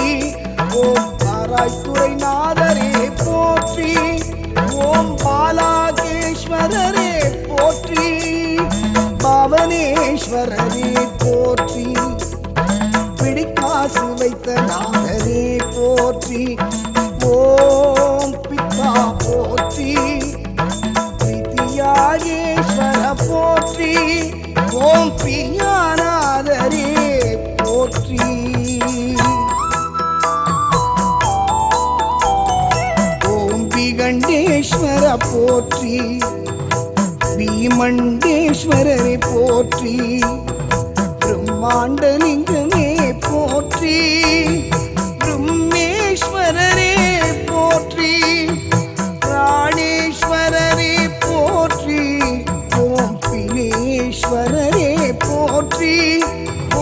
ஓம் பாராய்த்துறைநாதரே போற்றி, ஓம் பாலாகே ஸ்ரீகண்டேஸ்வர போற்றி, பீமண்டேஸ்வரரை போற்றி, பிரம்மாண்ட லிங்கமே போற்றி, பிரம்மேஸ்வரரே போற்றி, பிராணேஸ்வரரே போற்றி, ஓம் பிலேஸ்வரரே போற்றி,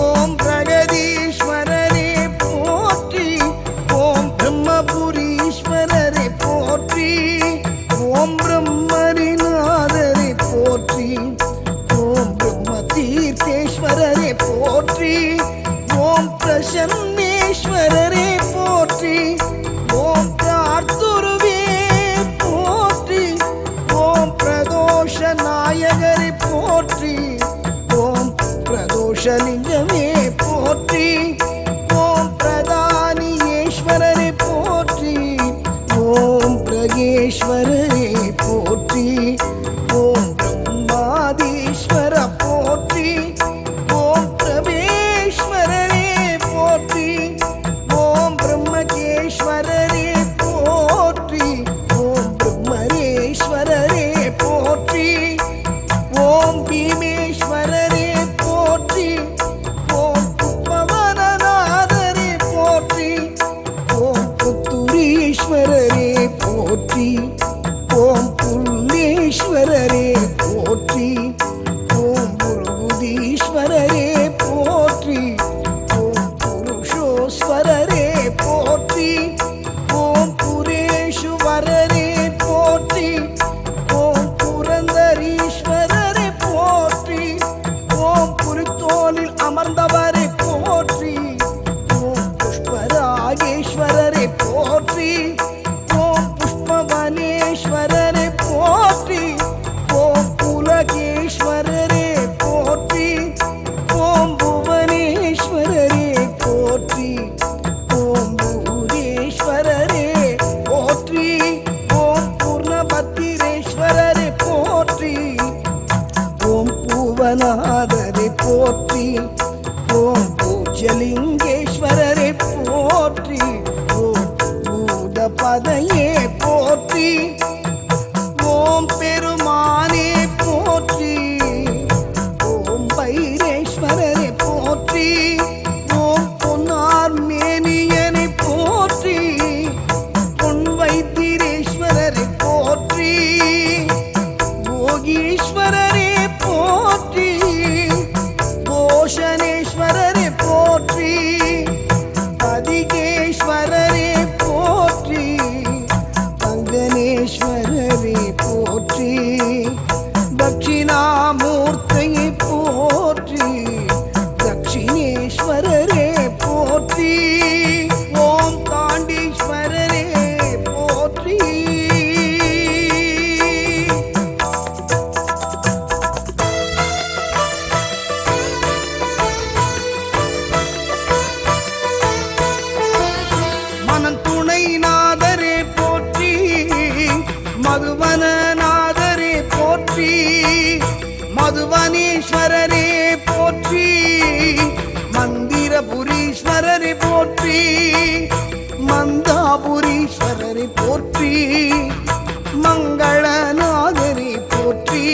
ஓம் பிரகதீஸ்வரரே போற்றி, ஓம் பிரம்மபுரீஸ்வரரை போற்றி, ஓம் பிரம்மரிநாதரை போற்றி, ஓம் பிரம்ம தீர்த்தேஸ்வரரை போற்றி, ஓம் பிரசன்னேஸ்வரரை போற்றி, ஓம் பிரார்த்துருவே போற்றி, ஓம் பிரதோஷ நாயகரை போற்றி, ஓம் பிரதோஷலிங்கமே போற்றி, ஓம் பிரதானியேஸ்வரரை போற்றி, ஓம் பிரகேஸ்வரரே போற்றி, ஓம் பிரம்மாதீஸ்வர போற்றி, ஓம் பிரவேஸ்வரரே போற்றி, ஓம் பிரம்மகேஸ்வரரே போற்றி, ஓம் பிரம்மரேஸ்வரரே போற்றி, ஓம் பீமேஸ்வரரே போற்றி, ஓம் புப்பவனநாதரே போற்றி, ஓம் புத்துரீஸ்வரரே போற்றி, ஓம் புல்லேஸ்வரரே போற்றி, ஓம் முருகுதீஸ்வரரே போற்றி, ஓம் புருஷோஸ்வரரே போற்றி, ஓம் புரேஷுவரரே போற்றி, ஓம் புரந்தரீஸ்வரரே போற்றி, ஓம் புரித்தோலில் அமர்ந்தவரை போற்றி, ஓம் புஷ்பராகேஸ்வரரை போற்றி, ஓம் புஷ்பவனேஸ்வரரை போற்றி, ஓம் புலகேஸ்வரரே போற்றி, ஓம் புவனேஸ்வரரே போற்றி, ஓம் பூரேஸ்வரரே போற்றி, ஓம் பூர்ணபத்திரேஸ்வரரை போற்றி, ஓம் பூவநாதரை போற்றி, ஓம் பூஜலிங்கேஸ்வரரை போற்றி, ஓம் பூதபதையே போற்றி, ஓம் பெருமானே போற்றி, ஓம் பைரேஸ்வரரை போற்றி, ஓம் பொன்னார் மேனியனை போற்றி, பொன் வைத்திரேஸ்வரரை போற்றி, போகீஸ்வரரே போற்றி, கோஷனேஸ்வரரை போற்றி, அதிகேஸ்வரரே போற்றி, அங்கனேஸ்வரரே போற்றி, தட்சிணாமூர்த்தியை போற்றி, தட்சிணேஸ்வரரே போற்றி, ஓம் தாண்டீஸ்வரரே போற்றி. மனத்துணைநாதரே போற்றி, மதுவனநாதரே போற்றி, மதுவனேஸ்வரரே போற்றி, மந்திரபுரீஸ்வரரை போற்றி, மந்தாபுரீஸ்வரரை போற்றி, மங்களநாதரை போற்றி,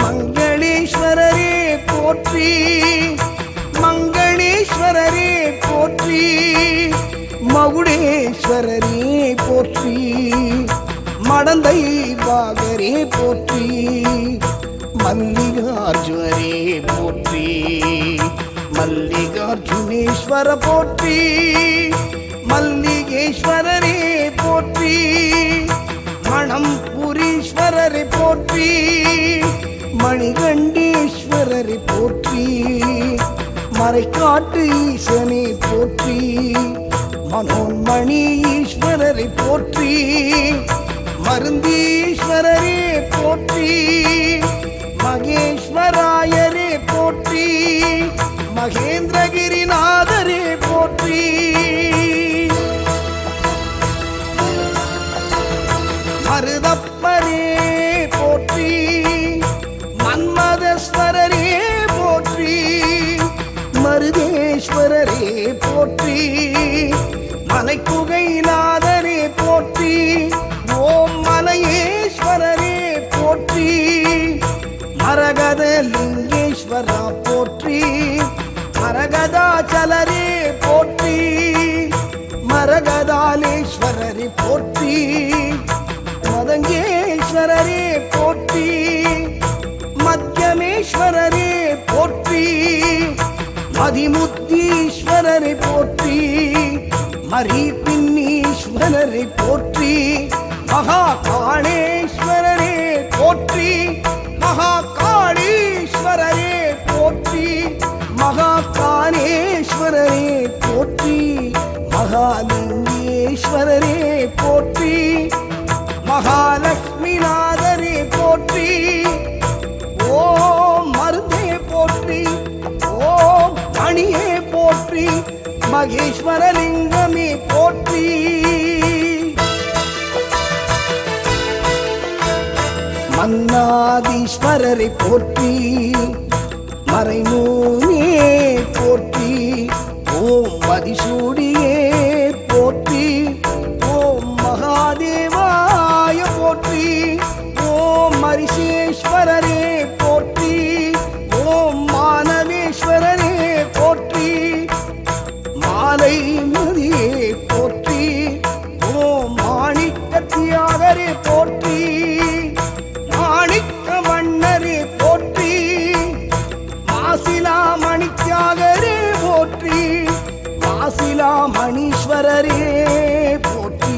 மங்களேஸ்வரரே போற்றி, மங்களேஸ்வரரே போற்றி, மகுடேஸ்வரரே போற்றி, மடந்தை பாகரே போற்றி, மல்லிகார்ஜுனரே போற்றி, மல்லிகார்ஜுனேஸ்வர போற்றி, மல்லிகேஸ்வரரே போற்றி, மணம்புரீஸ்வரரை போற்றி, மணிகண்டேஸ்வரரை போற்றி, மறைக்காட்டு ஈசனை போற்றி, மனோன்மணி ஈஸ்வரரை போற்றி, மருந்தீஸ்வரரே போற்றி, மகேஸ்வராயரே போற்றி, மகேந்திரகிரிநாதரே போற்றி, மருதப்பரே போற்றி, மன்மதஸ்வரரே போற்றி, மருதேஸ்வரரே போற்றி, மலைக்குகைநாதரே போற்றி, போற்றி மரகதாச்சலரே போற்றி மரகதாலேஸ்வரரே போற்றி மதங்கேஸ்வரரே போற்றி மத்தியமேஸ்வரரே போற்றி மதிமுத்தீஸ்வரரை போற்றி மரிபின்னீஸ்வரரை போற்றி மகாகாளேஸ்வரரே போற்றி மகாகாளீஸ்வரரே போற்றி மகாகாளேஸ்வரரே போற்றி மகாலிங்கேஸ்வரரே போற்றி மகாலட்சுமிநாதரே போற்றி ஓம் மருந்தே போற்றி ஓம் மணியே போற்றி மகேஸ்வரலிங்கமே போற்றி மன்னாதீஸ்வரரை போற்றி மறைமூனே போற்றி ஓம் மதிசூடியே போற்றி ஓம் மகாதேவாய போற்றி ஓம் மரிசேஸ்வரரே போற்றி ஓம் மானவேஸ்வரரே போற்றி மாலை மதியே போற்றி ஓம் மாணிக்கத்தியாகரே போற்றி மாணிக்க மன்னரே போற்றி மாசிலா மணித்தியாகரே போற்றி மாசிலா மணீஸ்வரரே போற்றி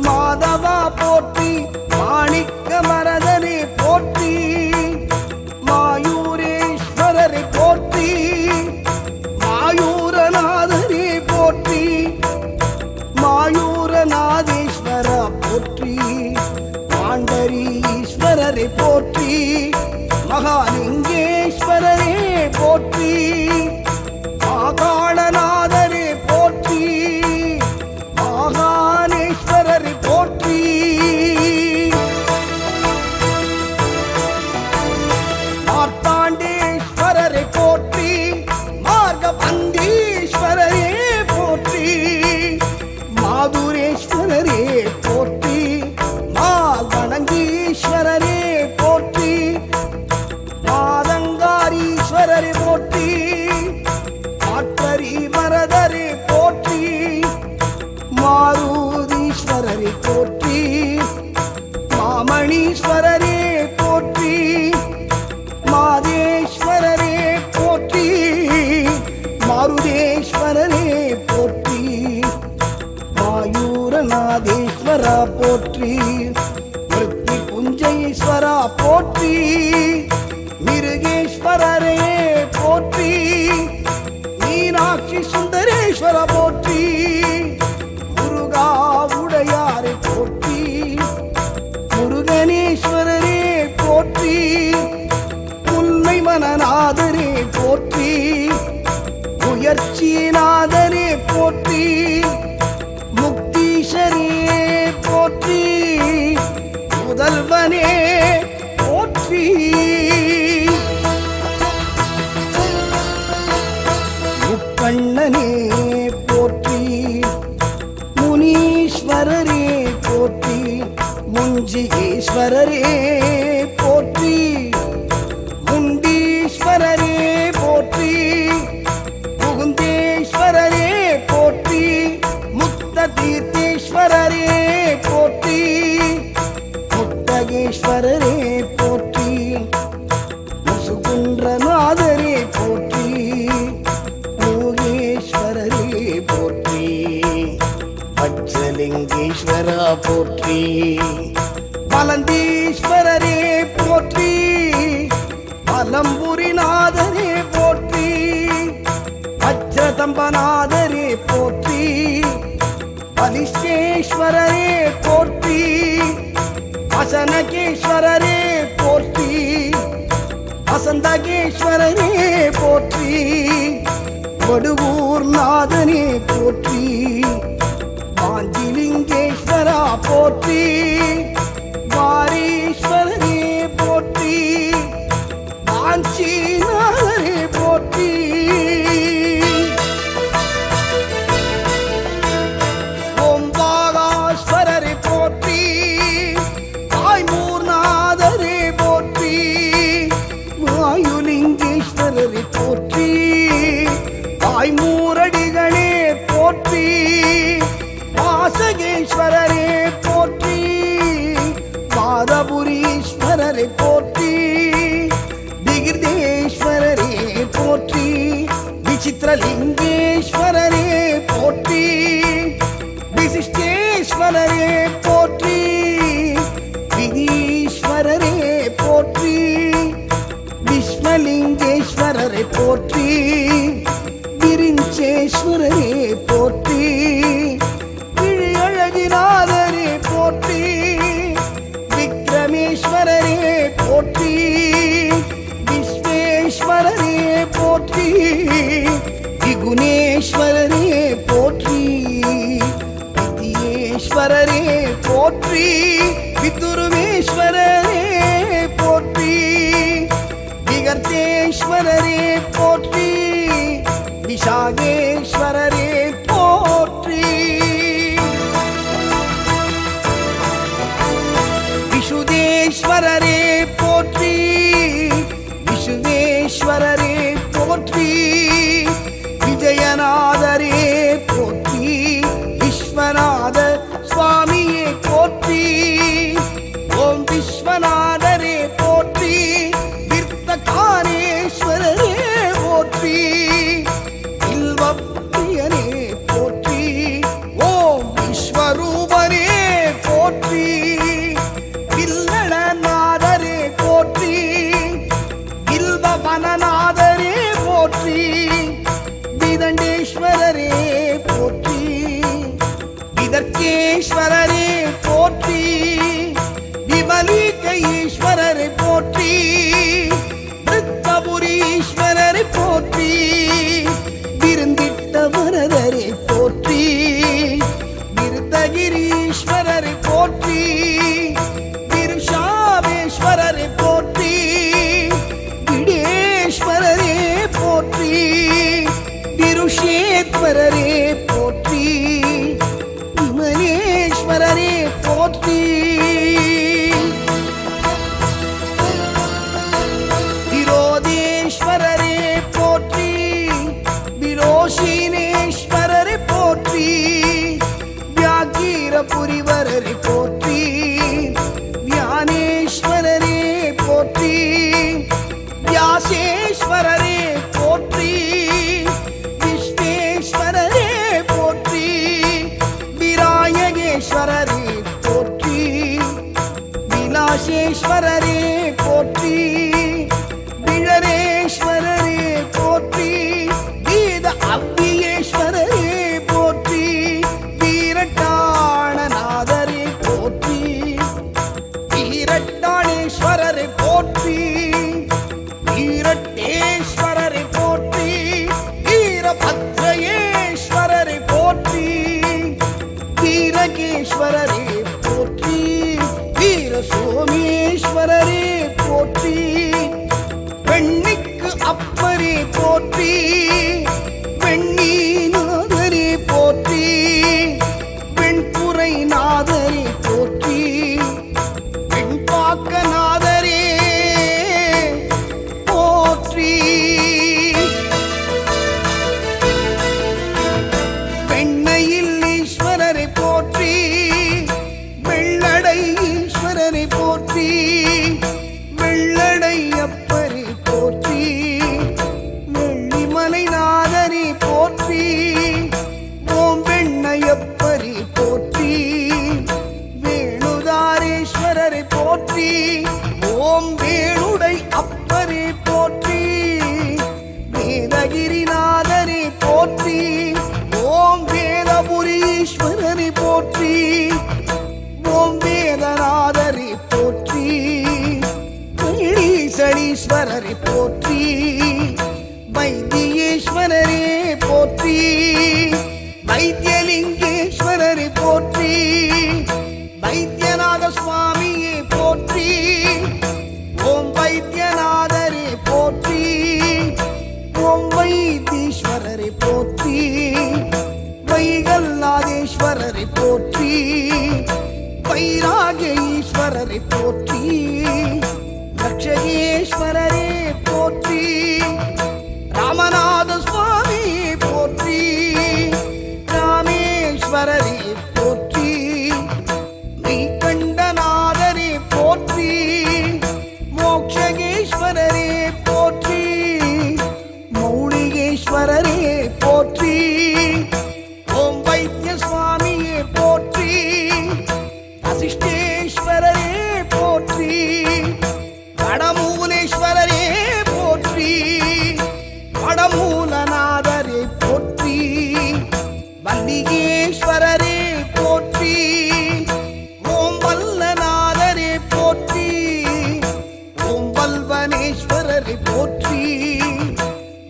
மாதவா போற்றி மாணிக்க மரதரே போற்றி மாயூரேஸ்வரரை போற்றி மாயூரநாதரே போற்றி மாயூரநாதேஸ்வரா போற்றி மாண்டரீஸ்வரரை போற்றி மகாலிங்கேஸ்வரரே போற்றி மாகாளநாதரே போற்றி மாகாளேஸ்வரரை போற்றி மார்த்தாண்டேஸ்வரரை போற்றி மார்கபந்தீஸ்வரரே போற்றி மாதுரேஸ்வரரே போற்றி மால்வணங்கீஸ்வரரே போற்றி மாதங்காரீஸ்வரரை போற்றி மாற்றரி மரதரே போற்றி மாருதீஸ்வரரை போற்றி மாமணீஸ்வரரே போற்றி மாதேஸ்வரரே போற்றி மாருதேஸ்வரரே போற்றி மாயூரநாதேஸ்வரா போற்றி மிருத்தி புஞ்சைஸ்வரா போற்றி மிருகேஸ்வரரே போற்றி மீனாட்சி சுந்தரேஸ்வர போற்றி முருகா உடையாரை போற்றி முருகனேஸ்வரரே போற்றி முல்லை மனநாதரே போற்றி முயற்சிநாதரே போற்றி முக்தீஸ்வரே போற்றி முதல்வனே போற்றி முக்கண்ணனே போற்றி முனீஸ்வரரே போற்றி முஞ்சிகேஸ்வரரே போற்றி முண்டீஸ்வரரே போற்றி முகுந்தேஸ்வரரே போற்றி முத்த தீர்த்தேஸ்வரரே போற்றி முத்தகேஸ்வரரே போற்றி முசுகுன்றநாதரே போற்றி யோகேஸ்வரரே போற்றி பச்சலிங்கேஸ்வரா போற்றி பலந்தீஸ்வரரே போற்றி பலம்புரிநாதரே போற்றி அச்சதம்பநாதரே போற்றி பலிஷ்டேஸ்வரரே போற்றி வசனகேஸ்வரரே போற்றி வசந்தகேஸ்வரரே போற்றி வடுவூர் நாதனே போற்றி வாஞ்சிலிங்கேஸ்வரா போற்றி வாரீஸ்வரரே போற்றி வாஞ்சிநாதரே போற்றி ஓம் வாகாஸ்வரரே போற்றி வாய்மூர்நாதரே போற்றி வாயு சித்திரலிங்கேஸ்வரரே போற்றி, விசிஷ்டேஸ்வரரே போற்றி, விதீஸ்வரரே போற்றி, விஸ்வலிங்கேஸ்வரரே போற்றி, விரிஞ்சேஸ்வரரே போற்றி, விழியழகிநாதரே போற்றி, விக்ரமேஸ்வரரே போற்றி, விஸ்வேஸ்வரரே போற்றி, விகுணேஸ்வரரே போற்றி, வித்யேஸ்வரரே போற்றி, விதுருமேஸ்வரரே போற்றி, விகர்த்தேஸ்வரரே போற்றி, விஷாகேஸ்வரரே போற்றி, விஷுதேஸ்வரரே போற்றி, விசுவேஸ்வரரே போற்றி, விஜயநாதரே போற்றி, விஸ்வநாத சுவாமியே போற்றி, ஓம் விஸ்வநாதரே போற்றி, விர்த்தகாரேஸ்வரரே போற்றி, வில்வப்பிரியனே போற்றி, ஓம் விஸ்வரூபரே போற்றி, வில்லடநாதரே போற்றி, வில்வவனநாதரே போற்றி, விதண்டேஸ்வரரே போற்றி, விதர்க்கேஸ்வரரே போற்றி, விமலிகையேஸ்வரரே போற்றி, விருத்தபுரீஸ்வரரே போற்றி, விருந்திட்ட வரதரே போற்றி, விருத்தகிரீஸ்வரரே போற்றி, விருஷாவேஸ்வரரே போற்றி, விடேஸ்வரரே போற்றி, விருஷேத்வரரே போற்றி, விமலேஸ்வரரே போற்றி, விரோதேஸ்வரரே போற்றி, விரோஷினேஸ்வரரே போற்றி, வியாகீரபுரிவரரே போற்றி, வியானேஸ்வரரே போற்றி, வியாசேஸ்வரரே போற்றி, விஸ்வேஸ்வரரே போற்றி, விராயகேஸ்வரரே போற்றி, விலாசேஸ்வரரே போற்றி, விழரேஸ்வரரே போற்றி, கீத அவ்வியேஸ்வரரே போற்றி, வீரட்டாணநாதரே போற்றி, வீரட்டாணேஸ்வரரே போற்றி, வீரட்டேஸ்வரரே போற்றி, வீரபத்ரயேஸ்வரரே போற்றி, வீரகேஸ்வரரே போற்றி, வீரசோமேஸ்வரரே போற்றி, வெண்ணிக்கு அப்பரே போற்றி, வெண்ணீநாதரே போற்றி, வெண்புரைநாதரே போற்றி, வெண்பாக்கநாதரே போற்றி, வெண்ணையில் ஈஸ்வரரை போற்றி, வெள்ளடை ஈஸ்வரரை போற்றி, வெள்ளடை அப்பரை போற்றி, வெள்ளிமலைநாதரை போற்றி, ஓம் வெண்ணையப்பரை போற்றி, வேணுதாரேஸ்வரரை போற்றி, ஓம் வேணுடை அப்பரை போற்றி, வேதகிரிநாதரை போற்றி, ஓம் வேதபுரீஸ்வரரை போற்றி, ஓம் வேதநாதரை போற்றி, ஈசனீஸ்வரரை போற்றி, வைத்தியேஸ்வரரே போற்றி, வைத்தியலிங்கேஸ்வரரை போற்றி, வைத்தியநாத சுவாமியே போற்றி, ஓம் வைத்தியநாதரே போற்றி, ஓம் வைத்தீஸ்வரரை போற்றி, வைகல்லாதேஸ்வரரை போற்றி, வைராகிய ஈஸ்வரரை போற்றி, லட்சகேஸ்வரரே போற்றி, ராமநாத சுவாமி போற்றி, ராமேஸ்வரரே போற்றி, மெய்கண்டநாதரே போற்றி, மோட்சகேஸ்வரரே போற்றி, மௌலிகேஸ்வரரே வசிஷ்டேஸ்வரரே போற்றி, வடமூலேஸ்வரரே போற்றி, வடமூலநாதரே போற்றி, வல்லிகேஸ்வரரே போற்றி, ஓம் வல்லநாதரே போற்றி, ஓம் வல்வனேஸ்வரரே போற்றி,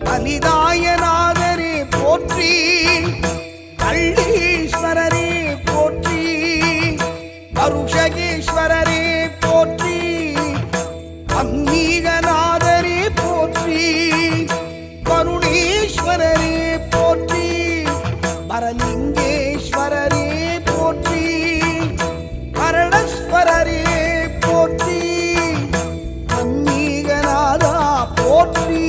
பலிதாயநாதரே போற்றி, கள்ளீஸ்வரரே போற்றி, கருஷகேஸ்வரரே போற்றி, அம்மீகநாதரே போற்றி, கருணேஸ்வரரே போற்றி, வரலிங்கேஸ்வரரே போற்றி, கரணஸ்வரரே போற்றி, அம்மீகநாதா போற்றி,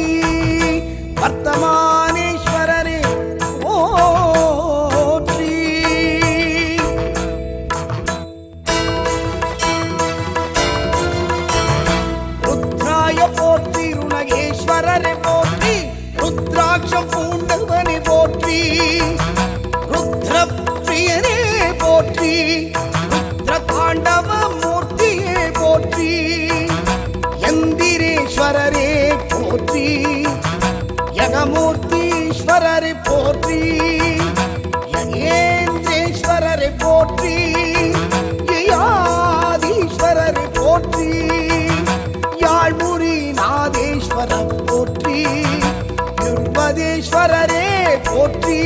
வர்த்தமானேஸ்வரரே போற்றி. ருத்ராய போற்றி, ருணகேஸ்வரரே போற்றி, ருத்ராட்சம் பூண்டவனே போற்றி, ருத்ரப்பிரியனே போற்றி, ருத்ர தாண்டவ மூர்த்தியே போற்றி, எந்திரேஸ்வரரே போற்றி, யகமூர்த்தீஸ்வரரே போற்றி, யகேந்திரேஸ்வரரே போற்றி, யயாதீஸ்வரரே போற்றி, யாழ்முரி நாதேஸ்வர போற்றி, யுர்வதேஸ்வரரே போற்றி.